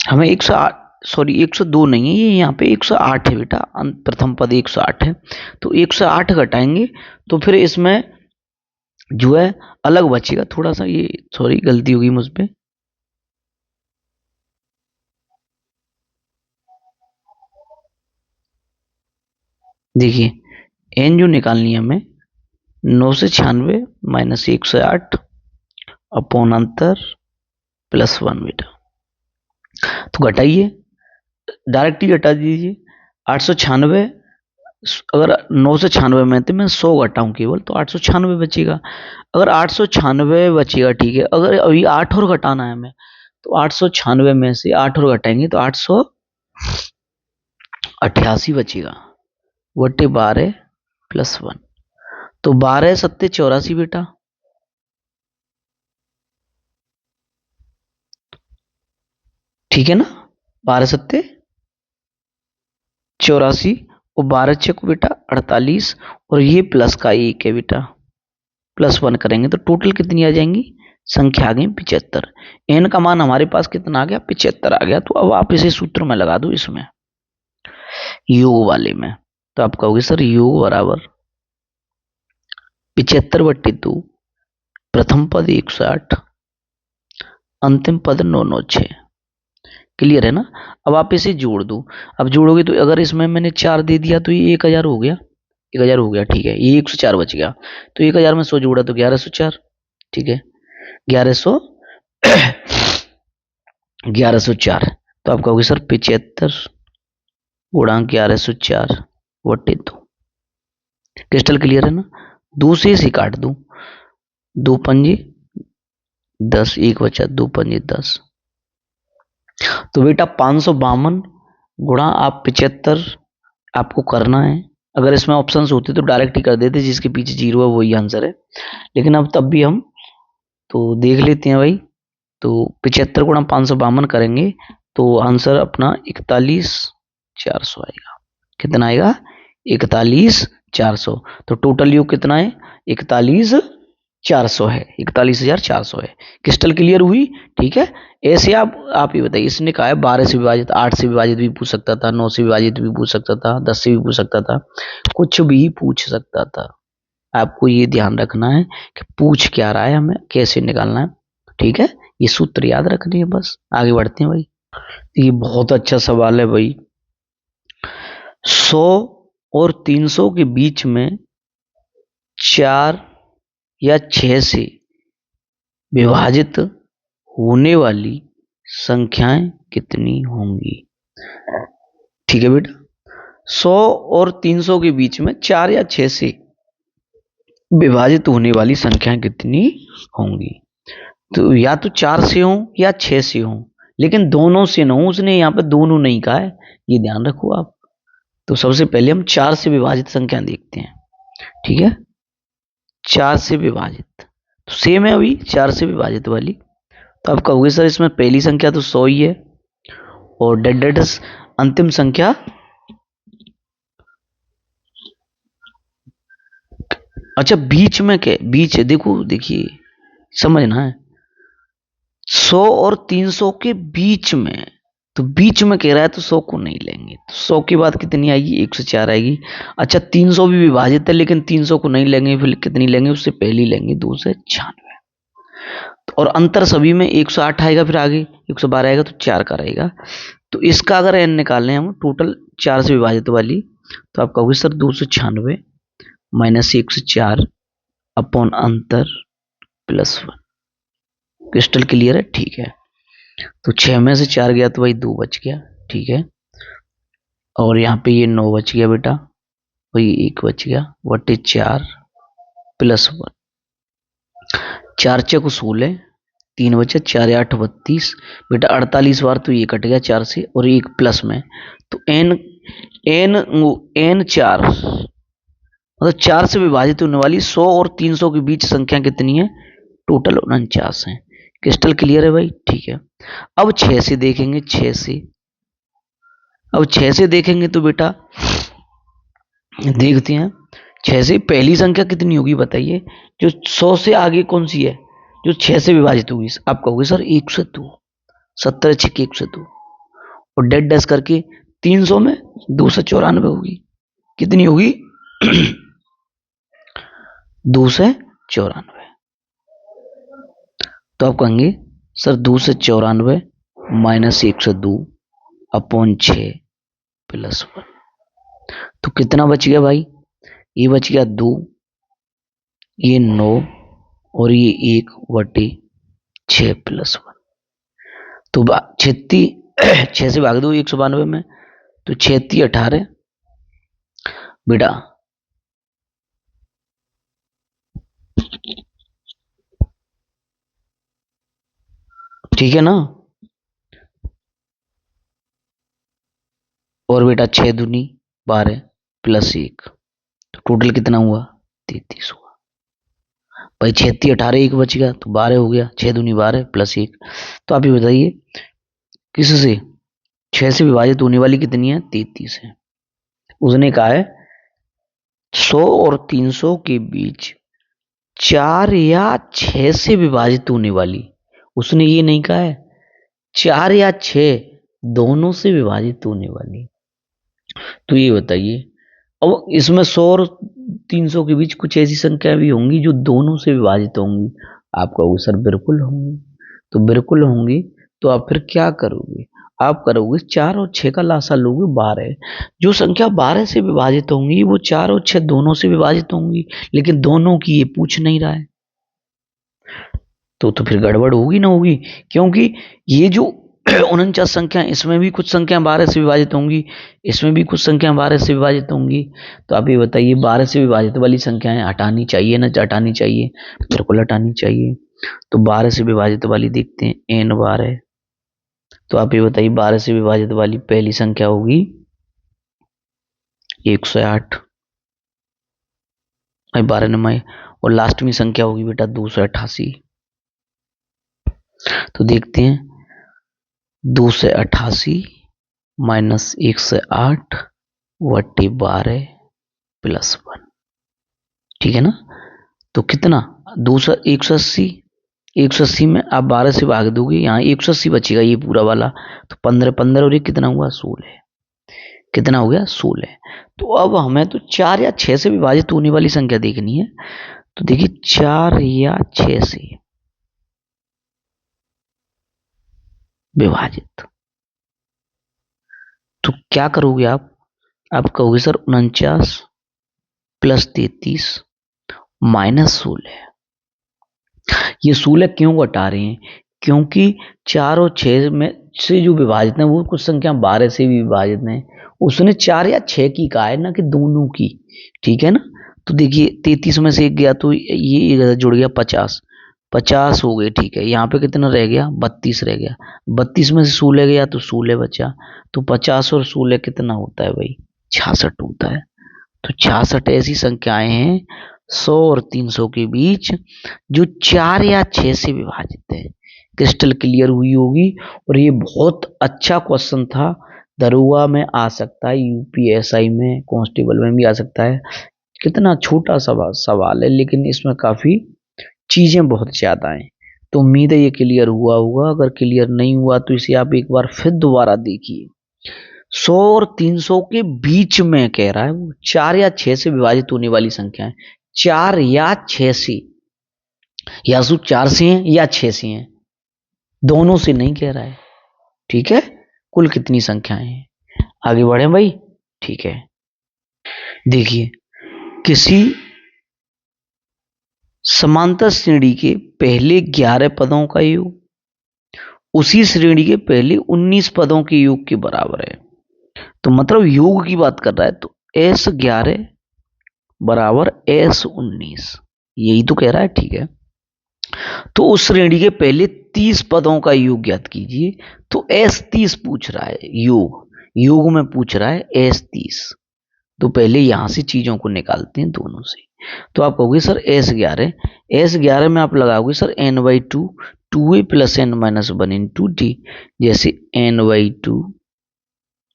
हमें 108, सॉरी 102 नहीं है ये, यहाँ पे 108 है बेटा, प्रथम पद 108 है, तो 108 घटाएंगे तो फिर इसमें जो है अलग बचेगा थोड़ा सा, ये सॉरी गलती होगी मुझ पे, देखिए एन जो निकालनी है हमें, 996 माइनस 108 अपॉन अंतर प्लस 1 बेटा, तो घटाइए, डायरेक्ट ही घटा दीजिए, 896, अगर 996 में थे मैं 100 घटाऊं केवल तो 896 बचेगा, अगर 896 बचेगा ठीक है, अगर अभी 8 और घटाना है हमें तो 896 में से 8 और घटाएंगे तो 888 बचेगा, बटे 12 प्लस 1, तो 12 सत्ते 84 बेटा, ठीक है ना, 12 सत्ते 84 और 12 छक बेटा 48, और ये प्लस का 1 है बेटा, प्लस 1 करेंगे तो टोटल कितनी आ जाएंगी, संख्या आ गई 75। एन का मान हमारे पास कितना आ गया, 75 आ गया। तो अब आप इसे सूत्र में लगा दो, इसमें योग वाले में, तो आप कहोगे सर योग बराबर 75/2, प्रथम पद 108, अंतिम पद 996, क्लियर है ना। अब आप इसे जोड़ दो, अब जोड़ोगे तो अगर इसमें मैंने 4 दे दिया तो ये 1000 हो गया, 1000 हो गया ठीक है, ये 104 बच गया, तो 1000 में 100 जोड़ा तो 1104, ठीक है, 1100 1104, तो आप कहोगे सर 75 गुणा 1104 बटे 2, क्रिस्टल क्लियर है ना। 2 से काट दो, 2 पंजे 10, एक बचा, 2 पंजे 10, तो बेटा 552 गुणा आप 75 आपको करना है, अगर इसमें ऑप्शंस होते तो डायरेक्ट ही कर देते, जिसके पीछे 0 है वही आंसर है, लेकिन अब तब भी हम तो देख लेते हैं भाई, तो 75 गुणा 552 करेंगे तो आंसर अपना 41,400 आएगा, कितना आएगा 41,400, तो टोटल योग कितना है 41,400 है, 41,400 है, क्रिस्टल क्लियर हुई, ठीक है। ऐसे आप ही बताइए, इसने कहा है 12 से विभाजित, 8 से विभाजित भी पूछ सकता था, 9 से विभाजित भी पूछ सकता था, 10 से भी पूछ सकता था, कुछ भी पूछ सकता था, आपको ये ध्यान रखना है कि पूछ क्या रहा है, हमें कैसे निकालना है, ठीक है, ये सूत्र याद रखनी है, बस आगे बढ़ते हैं भाई। ये बहुत अच्छा सवाल है भाई, 100 और 300 के बीच में 4 या 6 से विभाजित होने वाली संख्याएं कितनी होंगी, ठीक है बेटा, 100 और 300 के बीच में 4 या 6 से विभाजित होने वाली संख्याएं कितनी होंगी, तो या तो 4 से हो या 6 से हो, लेकिन दोनों से ना हो, उसने यहाँ पे दोनों नहीं कहा है, ये ध्यान रखो आप। तो सबसे पहले हम 4 से विभाजित संख्या देखते हैं, ठीक है, 4 से विभाजित, तो सेम है अभी 4 से विभाजित वाली, तो आप कहोगे सर इसमें पहली संख्या तो 100 ही है, और डेड अंतिम संख्या अच्छा बीच में क्या, बीच है, देखो देखिए समझना है, 100 और 300 के बीच में, तो बीच में कह रहा है तो 100 को नहीं लेंगे, तो 100 की बात कितनी आएगी, 104 आएगी। अच्छा 300 भी विभाजित है लेकिन 300 को नहीं लेंगे, फिर कितनी लेंगे, उससे पहली लेंगे 296। और अंतर सभी में 108 आएगा, फिर आगे 112 आएगा, तो 4 का रहेगा। तो इसका अगर एन निकालने हम टोटल 4 से विभाजित वाली, तो आप कहोगे सर 296 माइनस 104 अपॉन अंतर +1। क्रिस्टल क्लियर है, ठीक है। तो 6 में से 4 गया तो भाई 2 बच गया, ठीक है। और यहाँ पे ये 9 बच गया बेटा, वही 1 बच गया, बटे 4 +1। 4 चक 16, 3 बचे, 4 8 32 बेटा, 48 बार तो ये कट गया 4 से, और एक प्लस में, तो एन एन एन 4 मतलब 4 से विभाजित होने वाली 100 और 300 के बीच संख्या कितनी है, टोटल 49 है। क्रिस्टल क्लियर है भाई, ठीक है। अब 6 से देखेंगे, 6 से, अब 6 से देखेंगे तो बेटा देखते हैं, 6 से पहली संख्या कितनी होगी बताइए, जो 100 से आगे कौन सी है, जो 6 से विभाजित होगी, आप कहोगे सर 102, 70 6 102, और डेड डैश करके 300 में 294 होगी, कितनी होगी 294। तो आप कहेंगे सर 294 माइनस 102 अपॉन 6 +1, तो कितना बच गया भाई, ये बच गया 2, ये 9 और ये 1 बटे 6 +1। तो 6 से भाग दो 192 में, तो 6 18 बेटा, ठीक है ना। और बेटा 6 दूनी 12 +1, तो टोटल कितना हुआ 33 हुआ भाई। 6 18 1 बच गया तो 12 हो गया, 6 दूनी 12 +1। तो आप ये बताइए किससे 6 से विभाजित होने वाली कितनी है, 33 है। उसने कहा है 100 और 300 के बीच 4 या 6 से विभाजित होने वाली, उसने ये नहीं कहा है 4 या 6 दोनों से विभाजित होने वाली। तो ये बताइए, अब इसमें 100 और 300 के बीच कुछ ऐसी संख्या भी होंगी जो दोनों से विभाजित होंगी, आप कहोगे सर बिल्कुल होंगी, तो बिल्कुल होंगी, तो आप फिर क्या करोगे, आप करोगे 4 और 6 का लासा लोगे 12। जो संख्या 12 से विभाजित होंगी वो 4 और 6 दोनों से विभाजित होंगी, लेकिन दोनों की ये पूछ नहीं रहा है, तो फिर गड़बड़ होगी ना होगी, क्योंकि ये जो 49 संख्या, इसमें भी कुछ संख्या 12 से विभाजित होंगी, इसमें भी कुछ संख्या 12 से विभाजित होंगी। तो आप ये बताइए 12 से विभाजित वाली संख्याएं हटानी चाहिए ना हटानी चाहिए, बिल्कुल हटानी चाहिए। तो 12 से विभाजित वाली देखते हैं n12। तो आप ये बताइए 12 से विभाजित वाली पहली संख्या होगी 108, 12 नंबर, और लास्ट में संख्या होगी बेटा 288। तो देखते हैं 288 माइनस 108 बटे 12 +1, ठीक है ना। तो कितना 180, 180 में आप 12 से भाग दोगे, यहाँ 180 बचेगा ये पूरा वाला, तो 15 15 और ये कितना हुआ 16, कितना हो गया 16। तो अब हमें तो 4 या 6 से विभाजित होने वाली संख्या देखनी है, तो देखिए 4 या 6 से विभाजित, तो क्या करोगे आप कहोगे सर 49 + 33 -16। ये 16 क्यों घटा रहे हैं, क्योंकि 4 और 6 में से जो विभाजित है वो कुछ संख्या 12 से भी विभाजित है, उसने 4 या 6 की कहा है ना कि दोनों की, ठीक है ना। तो देखिए 33 में से 1 गया तो ये जुड़ गया 50, 50 हो गए, ठीक है। यहाँ पे कितना रह गया 32 रह गया, 32 में से 16 गया तो 16 बचा, तो 50 और 16 कितना होता है भाई 66 होता है। तो 66 ऐसी संख्याएं हैं 100 और 300 के बीच जो 4 या 6 से विभाजित है। क्रिस्टल क्लियर हुई होगी, और ये बहुत अच्छा क्वेश्चन था, दरोगा में आ सकता है, यूपीएसआई में, कांस्टेबल में भी आ सकता है, कितना छोटा सवाल है, लेकिन इसमें काफी चीजें बहुत ज्यादा हैं। तो उम्मीद है ये क्लियर हुआ होगा। अगर क्लियर नहीं हुआ तो इसे आप एक बार फिर दोबारा देखिए। 100 और 300 के बीच में कह रहा है वो 4 या 6 से विभाजित होने वाली संख्या है। 4 या 6 से, या तो 4 से है या 6 से है, दोनों से नहीं कह रहा है। ठीक है, कुल कितनी संख्याएं हैं, आगे बढ़े भाई। ठीक है, देखिए किसी समांतर श्रेणी के पहले 11 पदों का योग उसी श्रेणी के पहले 19 पदों के योग के बराबर है। तो मतलब योग की बात कर रहा है, तो S11 बराबर S19, यही तो कह रहा है। ठीक है, तो उस श्रेणी के पहले 30 पदों का योग ज्ञात कीजिए। तो S30 पूछ रहा है, योग में पूछ रहा है S30। तो पहले यहां से चीजों को निकालते हैं दोनों से। तो आप कहोगे सर S11 में आप लगाओगे sir n/2, 2a plus n minus 1 into D. जैसे n/2,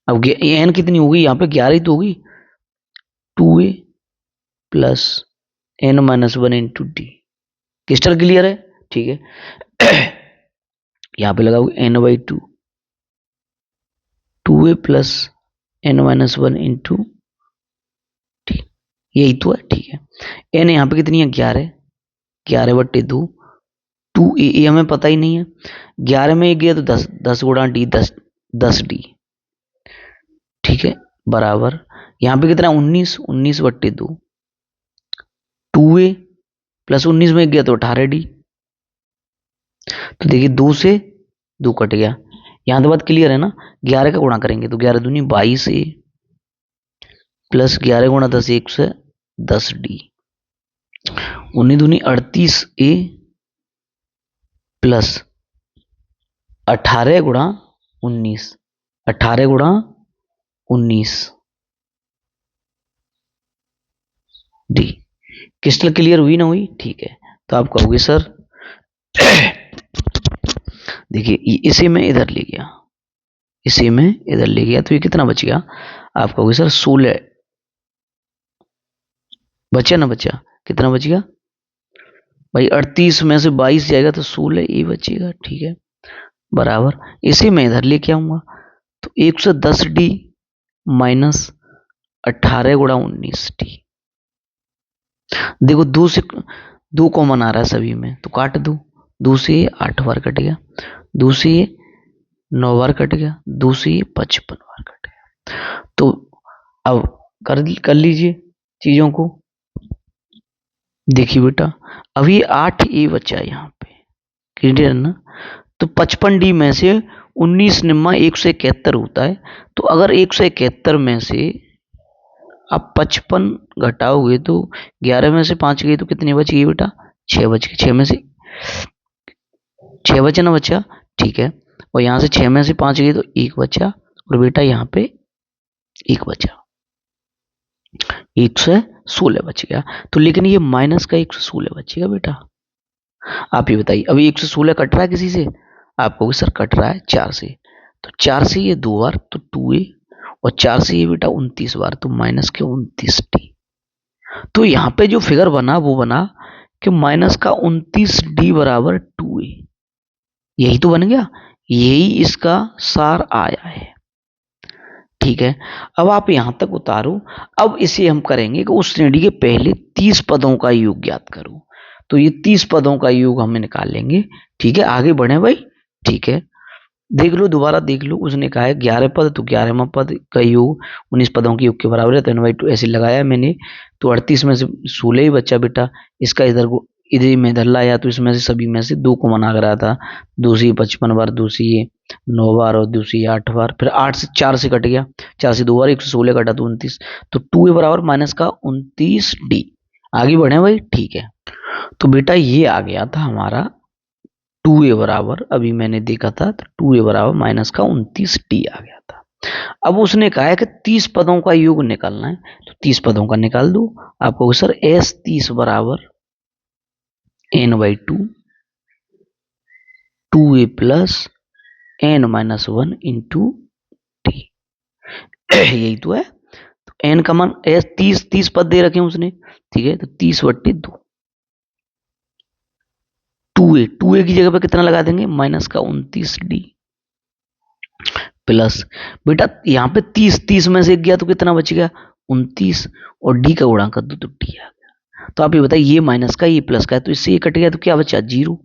अब n कितनी होगी यहाँ पे, 11 ही तो होगी, 2a plus n minus 1 into D. Crystal clear है। ठीक है, यहां पे लगाओगे n/2, 2a plus n minus 1 into, ठीक, यही तो है। ठीक है, n यहाँ पे कितनी है, 11/2, 2a हमें पता ही नहीं है। 11 में 1 गया तो 10, 10 गुणा डी, 10 डी। ठीक है, बराबर यहाँ पे कितना, 19/2, 2a प्लस 19 में 1 गया तो 18 डी। तो देखिए 2 से 2 कट गया। यहां तो बात क्लियर है ना। 11 का गुणा करेंगे तो 11 दूनी 22a प्लस 11 गुणा 10, 110 डी। 19 दूनी 38a प्लस 18 गुणा 19, 18 गुणा 19 डी। क्रिस्टल क्लियर हुई ना हुई। ठीक है, तो आप कहोगे सर देखिए इसे मैं इधर ले गया, इसे मैं इधर ले गया, तो ये कितना बच गया, आप कहोगे सर 16 बचा ना, बचा कितना बच गया भाई, 38 में से 22 जाएगा तो 16 ये बचेगा। ठीक है, बराबर इसे मैं इधर लेके आऊंगा, तो 110 डी माइनस 18 गुणा 19 डी। देखो 2 से 2 कॉमन आ रहा है सभी में, तो काट दो। 2 से 8 बार कट गया, 2 से 9 बार कट गया, 2 से 55 बार कट गया। तो अब कर लीजिए चीजों को। देखिए बेटा, अभी 8a बचा है यहाँ पे, क्लियर ना। तो 55d में से 19 निम्मा 171 होता है। तो अगर 171 में से आप 55 घटाओगे तो 11 में से 5 गई तो कितनी बच गई बेटा, 6 बच गई। 6 में से 6 बचा ना, बचा। ठीक है, और यहां से 6 में से 5 गई तो 1 बचा, और बेटा यहाँ पे 1 बचा, 116 बच गया। तो लेकिन ये माइनस का 116 बचेगा बेटा। आप ये बताइए, अभी 116 कट रहा है किसी से, आप कहोगे सर कट रहा है 4 से, तो 4 से ये 2 बार तो 2a, और 4 से ये बेटा 29 बार, तो माइनस के 29 डी। तो यहाँ पे जो फिगर बना वो बना कि माइनस का 29 डी बराबर 2a, यही तो बन गया, यही इसका सार आया है। ठीक है, अब आप यहां तक उतारो। अब इसे हम करेंगे कि उस श्रेणी के पहले 30 पदों का योग ज्ञात करो। तो ये 30 पदों का योग हमें निकाल लेंगे। ठीक है, आगे बढ़े भाई। ठीक है, देख लो, दोबारा देख लो। उसने कहा है 11 पद, तो 11वां पद का योग 19 पदों के योग के बराबर है, तो n/2 ऐसे लगाया मैंने। तो 38 में से 16 ही बच्चा बेटा, इसका इधर को इधर में इधर लाया, तो इसमें से सभी में से 2 कॉमन आ रहा था। 2 से 55 बार, 2 से 9 बार, और 2 से 8 बार, फिर 8 से 4 से कट गया, 4 से 2 बार, 116 कटा तो 29। तो 2a बराबर माइनस का 29 डी। आगे बढ़े भाई। ठीक है, तो बेटा ये आ गया था हमारा 2a बराबर, अभी मैंने देखा था, तो 2a बराबर माइनस का 29 डी आ गया था। अब उसने कहा है कि 30 पदों का योग निकालना है, तो 30 पदों का निकाल दो। आपको सर S30 बराबर n/2, 2a plus n minus 1 into T, यही तो है। तो एन का मान 30 पद दे रखे हैं उसने, ठीक है, तो 30/2। 2a की जगह पे कितना लगा देंगे, माइनस का 29d प्लस, बेटा यहाँ पे 30 में से गया तो कितना बच गया, 29, और डी का गुणा कर दो तो डी आ गया। तो आप ये बताइए, ये माइनस का ये प्लस का है, तो इससे ये कट गया तो क्या बचा, 0।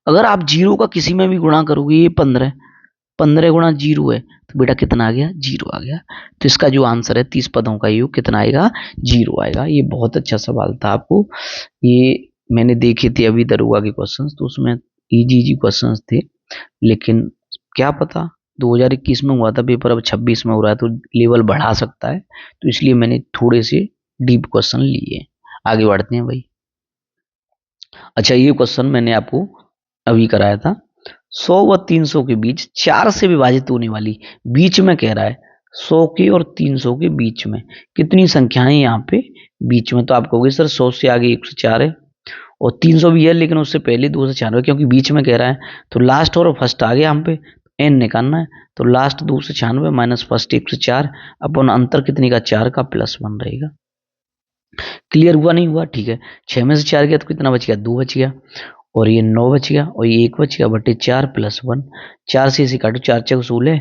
अगर आप 0 का किसी में भी गुणा करोगे, ये 15 गुणा 0 है, तो बेटा कितना आ गया, 0 आ गया। तो इसका जो आंसर है 30 पदों का योग कितना आएगा, 0 आएगा। ये बहुत अच्छा सवाल था, आपको ये मैंने देखे थे अभी दरोगा के क्वेश्चंस, तो उसमें इजी क्वेश्चंस थे, लेकिन क्या पता 2021 में हुआ था पेपर, अब 26 में हो रहा है, तो लेवल बढ़ा सकता है, तो इसलिए मैंने थोड़े से डीप क्वेश्चन लिए। आगे बढ़ते हैं भाई। अच्छा, ये क्वेश्चन मैंने आपको अभी कराया था। 100 व 300 के बीच 4 से विभाजित होने वाली, बीच में कह रहा है 100 के और 300 के बीच में कितनी संख्याएं यहाँ पे बीच में, तो आप कहोगे सर 100 से आगे 104 है, और 300 भी है लेकिन उससे पहले 296, क्योंकि बीच में कह रहा है, तो लास्ट और फर्स्ट आ गया हम पे, एन निकालना है, तो लास्ट 296 माइनस फर्स्ट 104 अपन अंतर कितने का, 4 का, प्लस 1 रहेगा। क्लियर हुआ नहीं हुआ, ठीक है। 6 में से 4 गया तो कितना बच गया, 2 बच गया, और ये 9 बच गया, और ये 1 बच गया, बटे 4 प्लस 1, 4 से इसे काटो, 4 4 16,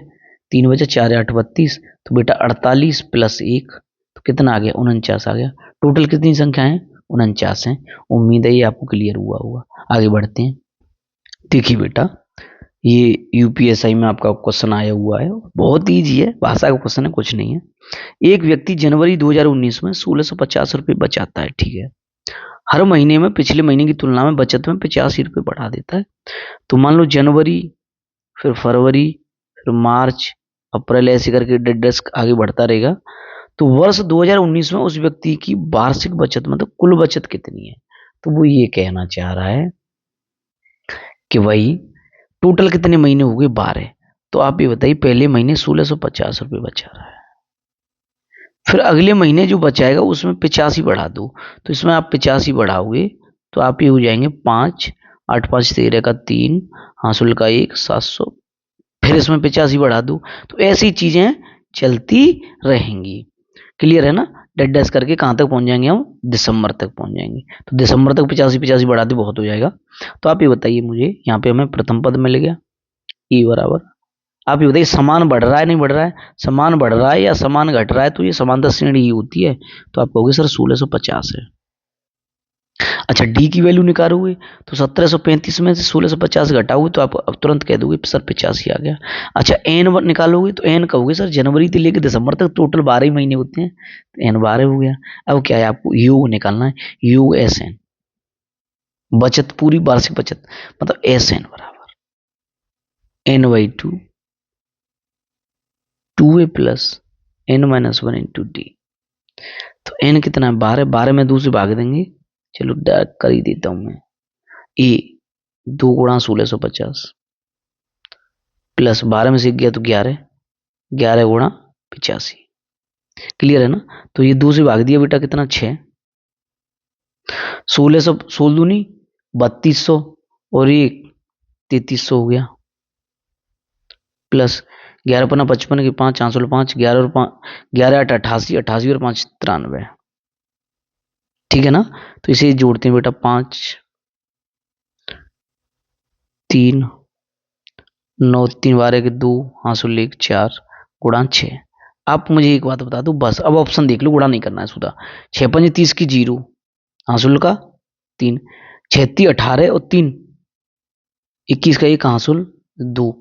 3 बचे, 4 8 32, तो बेटा 48 प्लस 1 तो कितना आ गया, 49 आ गया। टोटल कितनी संख्या है, 49 है। उम्मीद है ये आपको क्लियर हुआ होगा। आगे बढ़ते हैं। देखिए बेटा, ये यूपीएसआई में आपका क्वेश्चन आया हुआ है, बहुत ईजी है, भाषा का क्वेश्चन है, कुछ नहीं है। एक व्यक्ति जनवरी 2019 में 1650 रुपये बचाता है, ठीक है, हर महीने में पिछले महीने की तुलना में बचत में 85 रुपये बढ़ा देता है। तो मान लो जनवरी, फिर फरवरी, फिर मार्च, अप्रैल, ऐसे करके डेस्क आगे बढ़ता रहेगा। तो वर्ष 2019 में उस व्यक्ति की वार्षिक बचत मतलब कुल बचत कितनी है, तो वो ये कहना चाह रहा है कि भाई टोटल कितने महीने हो गए, 12। तो आप ये बताइए, पहले महीने 1650 रुपये बचा रहा है, फिर अगले महीने जो बचाएगा उसमें 85 बढ़ा दो, तो इसमें आप 85 बढ़ाओगे तो आप ये हो जाएंगे 5, 8 5 13 का 3, हासिल का 1, 700, फिर इसमें 85 बढ़ा दो, तो ऐसी चीजें चलती रहेंगी। क्लियर है ना। डेड डैश करके कहां तक पहुंच जाएंगे हम, दिसंबर तक पहुंच जाएंगे। तो दिसंबर तक 85 बढ़ाते बहुत हो जाएगा। तो आप ये बताइए मुझे, यहाँ पे हमें प्रथम पद मिल गया ई बराबर, आप ये बताइए समान बढ़ रहा है नहीं बढ़ रहा है, समान बढ़ रहा है या समान घट रहा है, तो ये समांतर श्रेणी ही होती है, तो आप कहोगे सर 1650 है। अच्छा, डी की वैल्यू निकालोगे तो 1735 में से 1650 घटाओगे तो आप अब तुरंत कह दोगे सर 85 आ गया। अच्छा, एन निकालोगे तो एन कहोगे सर जनवरी से लेकर दिसंबर तक टोटल 12 ही महीने होते हैं, तो एन 12 हो गया। अब क्या है, आपको योग निकालना है, योग एस एन, बचत पूरी वार्षिक बचत मतलब एस एन बराबर N/2 2a plus N-1 into D. तो n कितना है, 12, 12 में 2 से भाग देंगे, चलो कर ही देता हूं मैं। ए 2 गुणा 1650 प्लस 12 में से गया तो 11, 11 गुणा 85। क्लियर है ना। तो ये 2 से भाग दिया बेटा, कितना 6, 1600 16 दूनी 3200 और ये 3300 हो गया, प्लस 11 पन्ना 55 की 5, 505, 11 और 5, 11 8 88, 88 और 5 93, ठीक है ना। तो इसे जोड़ते हैं बेटा, 5 3 9 3 12 के 2, हासिल 1 4 गुणा 6। आप मुझे एक बात बता दो बस, अब ऑप्शन देख लो, गुणा नहीं करना है सुधा। 6 5 30 की 0, हासिल का 3, 6 3 18 और 3 21 का 1, हासिल 2,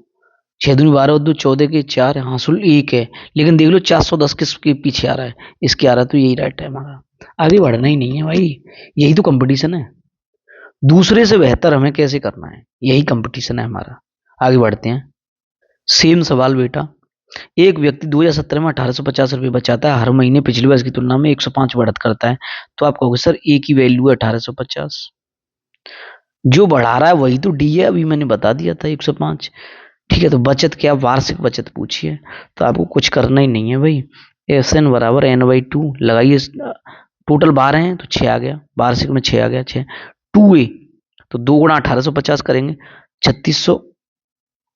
6 दूनी 12 और 2 14 के 4, हासिल 1 है। लेकिन देख लो 410 किसके पीछे आ रहा है, इसके आ रहा है, तो यही राइट है हमारा। आगे बढ़ना ही नहीं है भाई, यही तो कंपटीशन है, दूसरे से बेहतर हमें कैसे करना है, यही कंपटीशन है हमारा। आगे बढ़ते हैं। सेम सवाल बेटा, एक व्यक्ति 2017 में 1850 रुपये बचाता है, हर महीने पिछले वर्ष की तुलना में 105 बढ़त करता है, तो आप कहोगे सर ए की वैल्यू है 1850, जो बढ़ा रहा है वही तो डी है, अभी मैंने बता दिया था 105। ठीक है, तो बचत क्या, वार्षिक बचत पूछिए, तो आपको कुछ करना ही नहीं है भाई। एस एन बराबर N/2 लगाइए, टोटल 12 हैं तो 6 आ गया, वार्षिक में 6 आ गया, 6 2a, तो 2 गुणा 1850 करेंगे 3600,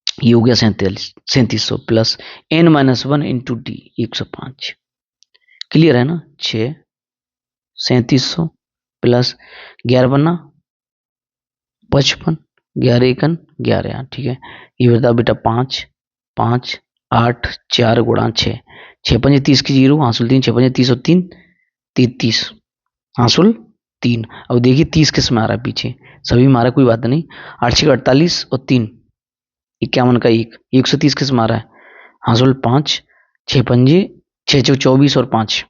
ये हो गया 3700 plus N-1 into D 105। Clear है ना। 6 3700 प्लस 11 55 11 एकन 11, ठीक है। ये बताओ बेटा 5 5 8 4 गुणा 6, 6 पंजे 30 की 0, हासिल 3, 6 पंजे 30 और 3 33, हासिल 3। अब देखिए 30 किस में आ रहा है पीछे, सभी मारा कोई बात नहीं। 8 6 48 और 3 51 का 1, 130 किस में आ रहा है, हासिल 5, 6 पंजे 6 6 24 और 5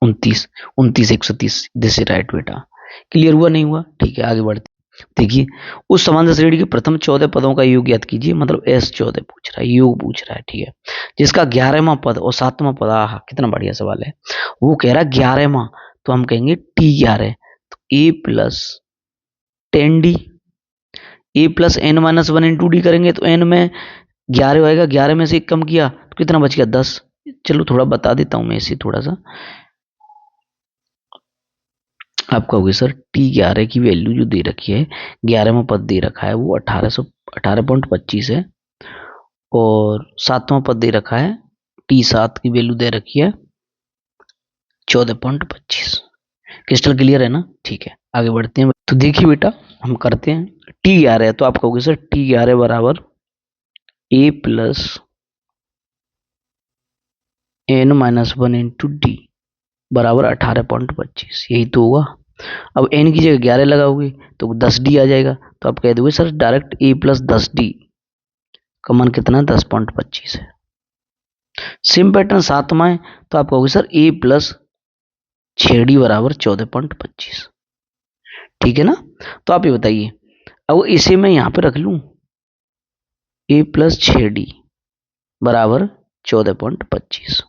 29, 29 130। दिस इज राइट बेटा। क्लियर हुआ नहीं हुआ, ठीक है आगे बढ़ते। देखिए उस समांतर श्रेणी के प्रथम 14 पदों का योग ज्ञात कीजिए, मतलब S14 पूछ रहा है, योग पूछ रहा है, ठीक है। जिसका 11वां पद और 7वां पद, कितना बढ़िया सवाल है। वो कह रहा है 11वां, तो हम कहेंगे T11, तो A plus 10D, A plus n minus 1 into D करेंगे तो n में 11 आएगा, 11 में से 1 कम किया तो कितना बच गया 10। चलो थोड़ा बता देता हूं मैं इसे थोड़ा सा। आप कहोगे सर T11 की वैल्यू जो दे रखी है, 11वां पद दे रखा है वो 18.25 है, और 7वां पद दे रखा है T7 की वैल्यू दे रखी है 14.25। क्रिस्टल क्लियर है ना, ठीक है आगे बढ़ते हैं। तो देखिए बेटा हम करते हैं T11, तो आप कहोगे सर T11 बराबर A plus n minus 1 into D बराबर 18.25, यही तो होगा। अब n की जगह 11 लगाओगे तो 10D आ जाएगा, तो आप कह दोगे sir direct A plus 10D का मान कितना 10.25 है। सेम पैटर्न 7वां है, तो आप कहोगे सर A प्लस 6D बराबर 14.25, ठीक है ना। तो आप ये बताइए, अब इसे मैं यहां पे रख लूं A प्लस 6D बराबर 14.25।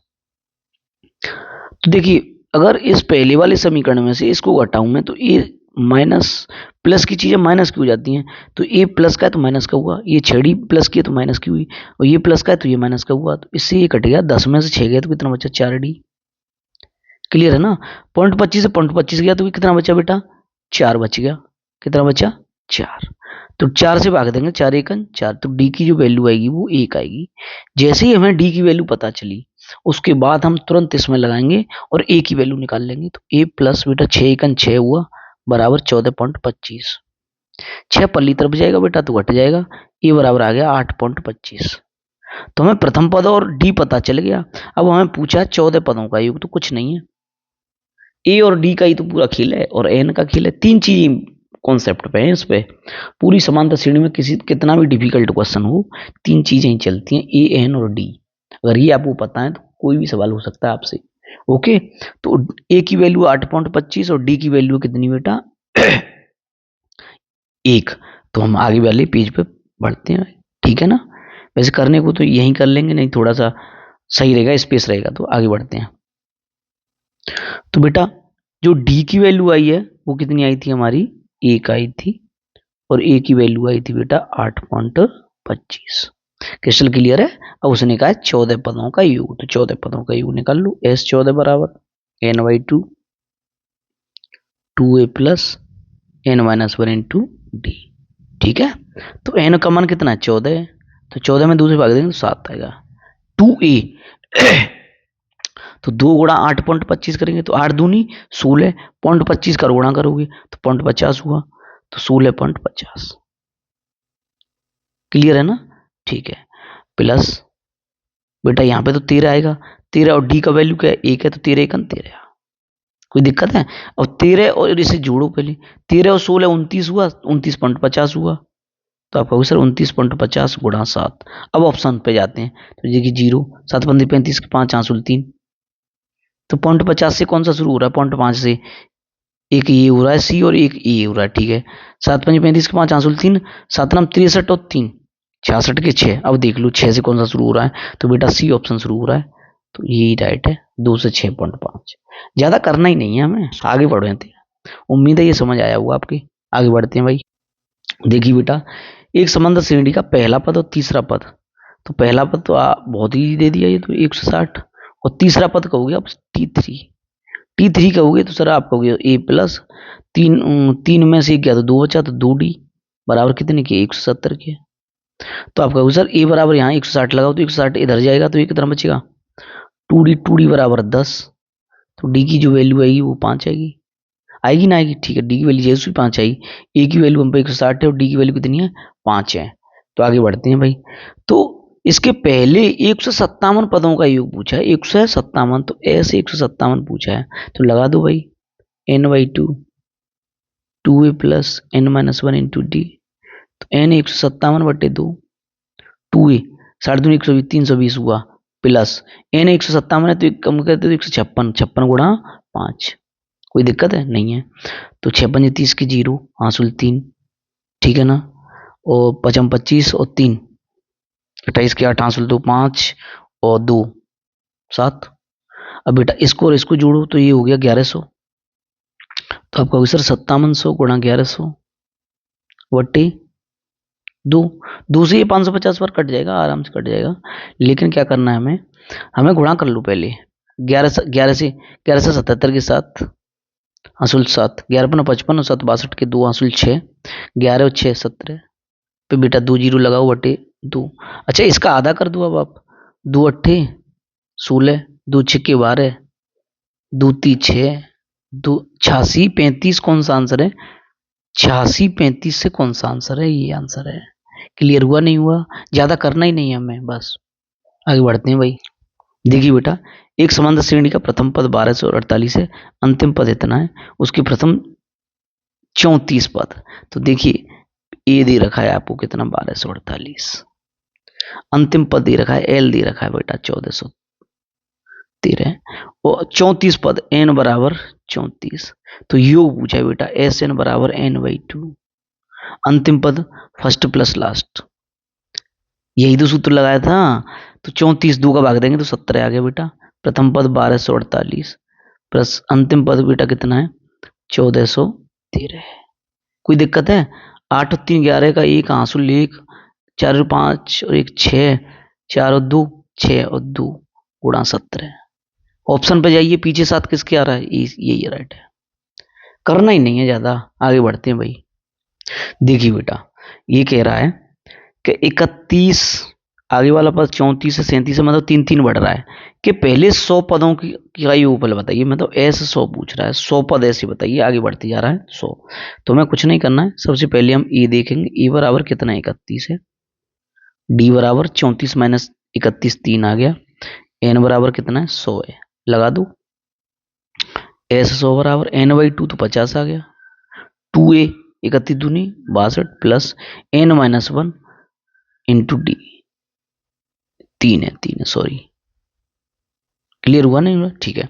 तो देखिए अगर इस पहले वाले समीकरण में से इसको घटाऊं मैं, तो ए माइनस प्लस की चीजें माइनस की हो जाती हैं, तो ए प्लस का है तो माइनस का हुआ, ये 6D प्लस की है तो माइनस की हुई, और ये प्लस का है तो ये माइनस का हुआ, तो इससे ये कट गया, 10 में से 6 गया तो कितना बचा 4D। क्लियर है ना। 0.25 से 0.25 गया तो कितना बचा बेटा 4 बच गया, कितना बचा 4। तो 4 से भाग देंगे, 4 एकन 4, तो डी की जो वैल्यू आएगी वो 1 आएगी। जैसे ही हमें डी की वैल्यू पता चली उसके बाद हम तुरंत इसमें लगाएंगे और ए की वैल्यू निकाल लेंगे, तो ए प्लस बेटा 6 एकन 6 हुआ बराबर 14.25। 6 पल्ली तरफ जाएगा बेटा तो घट जाएगा, ए बराबर आ गया 8.25। तो हमें प्रथम पद और डी पता चल गया। अब हमें पूछा 14 पदों का योग, तो कुछ नहीं है, ए और डी का ही तो पूरा खेल है और एन का खेल है। तीन चीज कॉन्सेप्ट पे है, इस पे पूरी समांतर श्रेणी में किसी कितना भी डिफिकल्ट क्वेश्चन हो, तीन चीजें ही चलती हैं, ए एन और डी। अगर ये आपको पता है तो कोई भी सवाल हो सकता है आपसे। ओके, तो ए की वैल्यू 8.25 और डी की वैल्यू कितनी बेटा 1। तो हम आगे वाले पेज पे बढ़ते हैं, ठीक है ना। वैसे करने को तो यही कर लेंगे, नहीं थोड़ा सा सही रहेगा, स्पेस रहेगा, तो आगे बढ़ते हैं। तो बेटा जो डी की वैल्यू आई है वो कितनी आई थी हमारी 1 आई थी, और ए की वैल्यू आई थी बेटा 8.25। क्रिस्टल क्लियर है। अब उसने कहा 14 पदों का योग, तो 14 पदों का योग निकाल लो। S14 बराबर n/2 2a plus n minus 1 into D, ठीक है। तो n का मान कितना है 14 है, तो 14 में 2 से भाग देंगे तो 7 आएगा। 2a तो 2 गुणा 8.25 करेंगे तो 8 दूनी 16, 0.25 का गुणा करोगे तो 0.50 हुआ, तो 16.50। क्लियर है ना, ठीक है। प्लस बेटा यहाँ पे तो 13 आएगा, 13 और डी का वैल्यू क्या है 1 है, तो 13 एकन 13, कोई दिक्कत है। अब 13 और इसे जोड़ो पहले, 13 और 16 29 हुआ, 29.50 हुआ, तो आप कहोगे सर 29.50 गुणा 7। अब ऑप्शन पे जाते हैं, तो देखिए 0 7 पंद्रह 35 5 आंसुल 3, तो 0.50 से कौन सा शुरू हो रहा है 0.5 से, एक ये हो रहा है सी और एक ये हो रहा है, ठीक है। 7 पंजे 35 के 5 आंसुल 3, 7 नाम 63 और 3 66 के 6। अब देख लो 6 से कौन सा शुरू हो रहा है, तो बेटा सी ऑप्शन शुरू हो रहा है, तो यही राइट है। 2 से 6.5, ज्यादा करना ही नहीं है हमें, आगे बढ़े थे। उम्मीद है ये समझ आया होगा आपके। आगे बढ़ते हैं भाई। देखिए बेटा एक समांतर श्रेणी का पहला पद और तीसरा पद, तो पहला पद तो बहुत ही दे दिया ये तो 160, और तीसरा पद कहोगे आप T3 कहोगे तो सर आप कहोगे ए प्लस 3 में से गया तो 2 बचा, तो 2D बराबर कितने के 170 के। तो आप कहोगे सर ए बराबर यहाँ 160 लगाओ तो 160 इधर जाएगा तो ये कितना बचेगा 2D बराबर 10, तो डी की जो वैल्यू आएगी वो 5 आएगी। आएगी ना आएगी? ठीक है, डी की वैल्यू जैसे 5 आई, ए की वैल्यू हम पे 160 है और डी की वैल्यू कितनी है? 5 है। तो आगे बढ़ते हैं भाई। तो इसके पहले 157 पदों का योग पूछा है, 157, तो ऐसे 157 पूछा है, तो लगा दो भाई n/2 2a plus n-1 into D. तो n 157/2, 2a 2.5 120 320 हुआ, प्लस n 157 है तो एक कम करते तो 156, 56 गुणा 5। कोई दिक्कत है? नहीं है। तो 6 30 की 0, हासिल 3, ठीक है ना। और 5 25 और 3 28 के 8 हासिल 2 5 और 2 7। अब बेटा इसको और इसको जोड़ो तो ये हो गया 1100। तो आप कहोगे सर 5700 गुणा 1100 वट्टे 2, 2 से ये 550 बार कट जाएगा, आराम से कट जाएगा। लेकिन क्या करना है हमें, हमें गुणा कर लो पहले 11 से 77 के साथ हासिल 7, 11 55 और 7 62 के 2 हासिल 6, 11 और 6 17 पे बेटा 2 जीरो लगाओ बटे 2। अच्छा इसका आधा कर दो अब आप, 2 अट्ठे 16, 2 छक्के 12, 2 ती 6, 2 86 35 कौन सा आंसर है? 86 35 से कौन सा आंसर है? ये आंसर है। क्लियर हुआ नहीं हुआ? ज्यादा करना ही नहीं है हमें, बस आगे बढ़ते हैं भाई। देखिए बेटा, एक समांतर श्रेणी का प्रथम पद 1248 है, अंतिम पद इतना है, उसके प्रथम 34 पद। तो देखिए ए दे रखा है आपको कितना? 1248। अंतिम पद दे रखा है एल दे रखा है बेटा 1413 और 34 पद एन बराबर 34। तो योग पूछा है बेटा एस एन बराबर n/2। अंतिम पद फर्स्ट प्लस लास्ट, यही तो सूत्र लगाया था। तो 34 2 का भाग देंगे तो 17 आ गया बेटा। प्रथम पद 1248 प्लस अंतिम पद बेटा कितना है? 1413। कोई दिक्कत है? 8 और 3 11 का, एक हासिल 1, 4 और 5 और 1 6, 4 और 2 6 और 2 गुणा 17। ऑप्शन पे जाइए, पीछे 7 किसके आ रहा है? यही राइट है। करना ही नहीं है ज्यादा, आगे बढ़ते हैं भाई। देखिए बेटा ये कह रहा है कि 31, आगे वाला पद 34 से 37 से मतलब 3 3 बढ़ रहा है कि पहले 100 पदों का योगफल बताइए। मतलब ऐसे 100 पूछ रहा है, 100 पद ऐसे बताइए, आगे बढ़ते जा रहा है 100। तो हमें कुछ नहीं करना है, सबसे पहले हम ए देखेंगे, ए बराबर कितना? 31 है। डी बराबर 34 माइनस 31 3 आ गया। एन बराबर कितना है? 100 है, लगा दो। एस 100 बराबर n/2 तो 50 आ गया। 2a 31 दूनी 62 प्लस n-1 इंटू डी, 3 है सॉरी। क्लियर हुआ नहीं हुआ? ठीक है।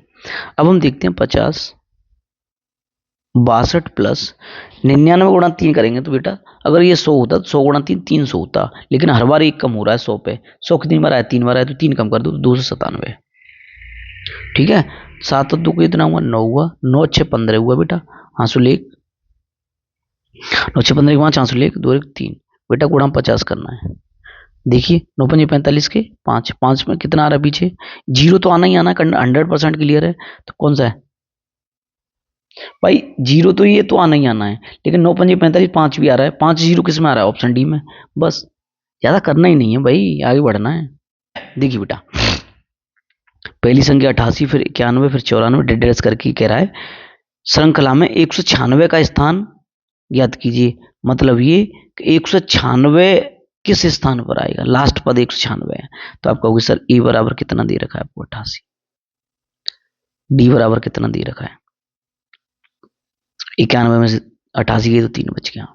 अब हम देखते हैं 50 62 प्लस 99 गुणा 3 करेंगे तो बेटा अगर ये 100 होता तो 100 गुणा 3 300 होता, लेकिन हर बार एक कम हो रहा है 100 पे। 100 कितनी बार आया? 3 बार आया, तो 3 कम कर दो 297। ठीक है, 7 और 2 को इतना हुआ 9 हुआ, 9 6 15 हुआ बेटा, हासिल 1, 9 6 15 के 5 हासिल 1 2 1 3 बेटा गुणा 50 करना है। देखिए 9 5 45 के 5 5 में कितना आ रहा है पीछे? जीरो तो आना ही आना, 100% क्लियर है। तो कौन सा है भाई? जीरो तो ये तो आना ही आना है, लेकिन 9 5 45 5 भी आ रहा है, 5 जीरो किस में आ रहा है? ऑप्शन डी में। बस ज्यादा करना ही नहीं है भाई, आगे बढ़ना है। देखिए बेटा पहली संख्या 88, फिर 91, फिर 94 डेड करके कह रहा है श्रृंखला में 196 का स्थान ज्ञात कीजिए। मतलब ये 196 किस स्थान पर आएगा? लास्ट पद 196 है। तो आप कहोगे सर ए बराबर कितना दे रखा है आपको? 88। डी बराबर कितना दे रखा है? 91 में से 88 गई तो 3 बच गया।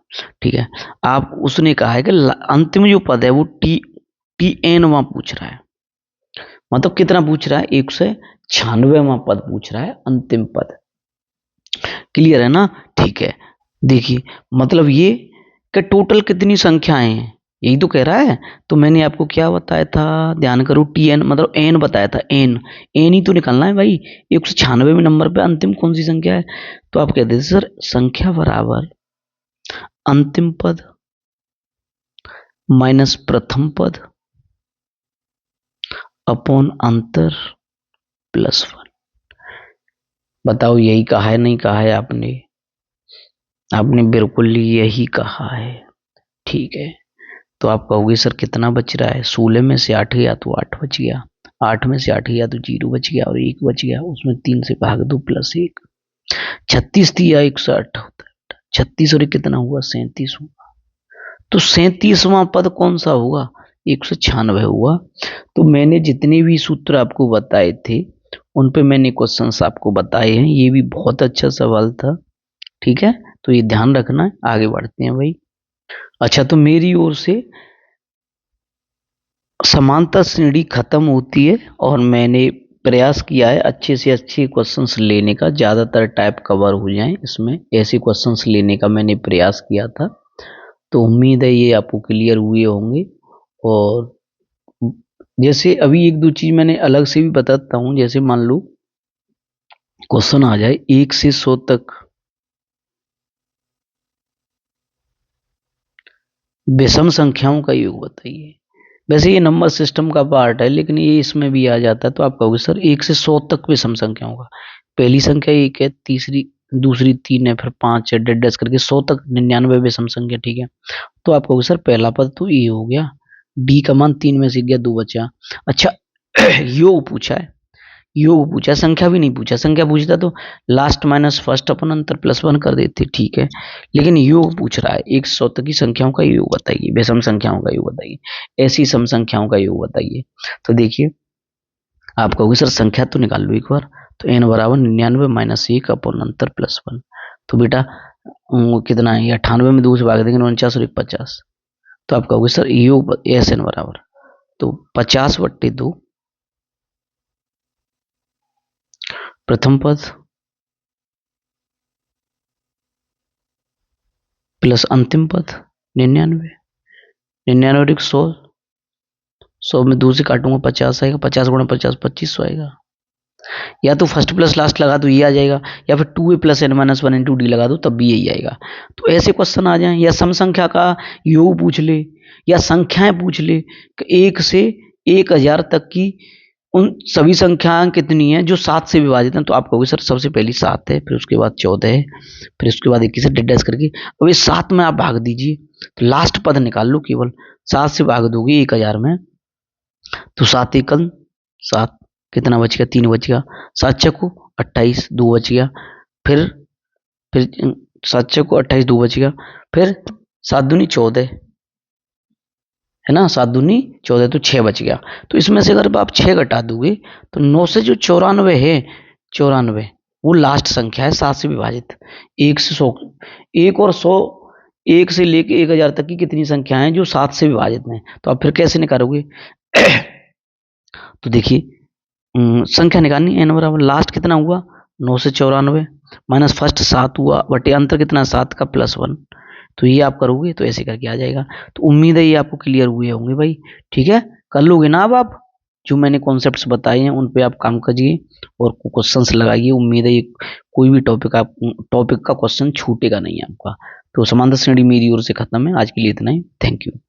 ठीक है, आप उसने कहा है कि अंतिम जो पद है वो टी एन वहां पूछ रहा है। मतलब कितना पूछ रहा है? 196वां पद पूछ रहा है, अंतिम पद। क्लियर है ना? ठीक है। देखिए मतलब ये कि टोटल कितनी संख्याएं हैं यही तो कह रहा है। तो मैंने आपको क्या बताया था? ध्यान करो, टी एन मतलब एन बताया था। एन एन ही तो निकालना है भाई। 196वें नंबर पे अंतिम कौन सी संख्या है? तो आप कहते थे सर संख्या बराबर अंतिम पद माइनस प्रथम पद अपॉन अंतर प्लस 1। बताओ यही कहा है नहीं कहा है आपने? आपने बिल्कुल यही कहा है। ठीक है, तो आप कहोगे सर कितना बच रहा है? 16 में से 8 गया तो 8 बच गया। 8 में से 8 गया तो 0 बच गया और 1 बच गया, उसमें 3 से भाग दो प्लस 1। 36 दिया 108 होता है। 36 और 1 कितना हुआ? 37 हुआ। तो 37वां पद कौन सा होगा? 196 हुआ। तो मैंने जितने भी सूत्र आपको बताए थे उन पे मैंने क्वेश्चंस आपको बताए हैं। ये भी बहुत अच्छा सवाल था, ठीक है, तो ये ध्यान रखना है। आगे बढ़ते हैं भाई। अच्छा, तो मेरी ओर से समांतर श्रेणी खत्म होती है और मैंने प्रयास किया है अच्छे से अच्छे क्वेश्चंस लेने का, ज़्यादातर टाइप कवर हो जाएं इसमें, ऐसे क्वेश्चंस लेने का मैंने प्रयास किया था। तो उम्मीद है ये आपको क्लियर हुए होंगे। और जैसे अभी एक दो चीज मैंने अलग से भी बताता हूँ। जैसे मान लो क्वेश्चन आ जाए 1 से 100 तक विषम संख्याओं का योग बताइए। वैसे ये नंबर सिस्टम का पार्ट है लेकिन ये इसमें भी आ जाता है। तो आप कहोगे सर 1 से 100 तक विषम संख्याओं का, पहली संख्या 1 है, तीसरी दूसरी 3 है, फिर 5 है, डैश करके 100 तक 99 विषम संख्या, ठीक है। तो आप कहोगे सर पहला पद तो ए हो गया, बी का मान 3 में से गया 2 बचा। अच्छा योग पूछा है, योग पूछा, संख्या भी नहीं पूछा। संख्या पूछता तो लास्ट माइनस फर्स्ट अपन अंतर प्लस 1 कर देते, ठीक है। लेकिन योग पूछ रहा है 1 से 100 तक की संख्याओं का योग बताइए, विषम संख्याओं का योग बताइए, ऐसी सम संख्याओं का योग बताइए। तो देखिए आप कहोगे सर संख्या तो निकाल लो एक बार। तो n बराबर 99 माइनस 1 अपन अंतर प्लस 1। तो बेटा कितना है? 98 में 2 से भाग देंगे 49 और 1 50। तो आप कहोगे सर योग एस एन बराबर, तो 50/2 प्रथम पद प्लस अंतिम पद 99। 99 और 1 100, 100 में 2 से काटूंगा 50 आएगा, 50 गुणा 50 2500 आएगा। या तो फर्स्ट प्लस लास्ट लगा दो ये आ जाएगा, या फिर 2a plus n minus 1 into D लगा दो तब भी यही आएगा। तो ऐसे क्वेश्चन आ जाए, या सम संख्या का योग पूछ ले, या संख्याएं पूछ ले कि 1 से 1000 तक की उन सभी संख्याएं कितनी हैं जो 7 से विभाजित हैं। तो आप कहोगे सर सबसे पहली 7 है, फिर उसके बाद 14 है, फिर उसके बाद 21 से डैश करके अब ये 7 में आप भाग दीजिए तो लास्ट पद निकाल लो। केवल 7 से भाग दोगे 1000 में तो 7 एकम 7, कितना बच गया? 3 बच गया। 7 चक्कू 28, 2 बच गया। फिर 7 चक्कू 28, 2 बच गया। फिर 7 दूनी 14 है ना, 7 दूनी 14 तो 6 बच गया। तो इसमें से अगर आप 6 घटा दोगे तो 9 से जो 94 है, 94 वो लास्ट संख्या है 7 से विभाजित। 1 से 100, 1 और 100, 1 से लेके 1000 तक की कितनी संख्याएं हैं जो 7 से विभाजित हैं। तो आप फिर कैसे निकालोगे? तो देखिए संख्या निकालनी, n बराबर लास्ट कितना हुआ 9 से 94 माइनस फर्स्ट 7 हुआ बटे अंतर कितना 7 का प्लस 1। तो ये आप करोगे तो ऐसे करके आ जाएगा। तो उम्मीद है ये आपको क्लियर हुए होंगे भाई, ठीक है। कर लोगे ना अब आप जो मैंने कॉन्सेप्ट्स बताए हैं उन पे आप काम करिए और क्वेश्चंस लगाइए। उम्मीद है ये कोई भी टॉपिक का क्वेश्चन छूटेगा नहीं आपका। तो समांतर श्रेणी मेरी ओर से खत्म है, आज के लिए इतना ही। Thank you.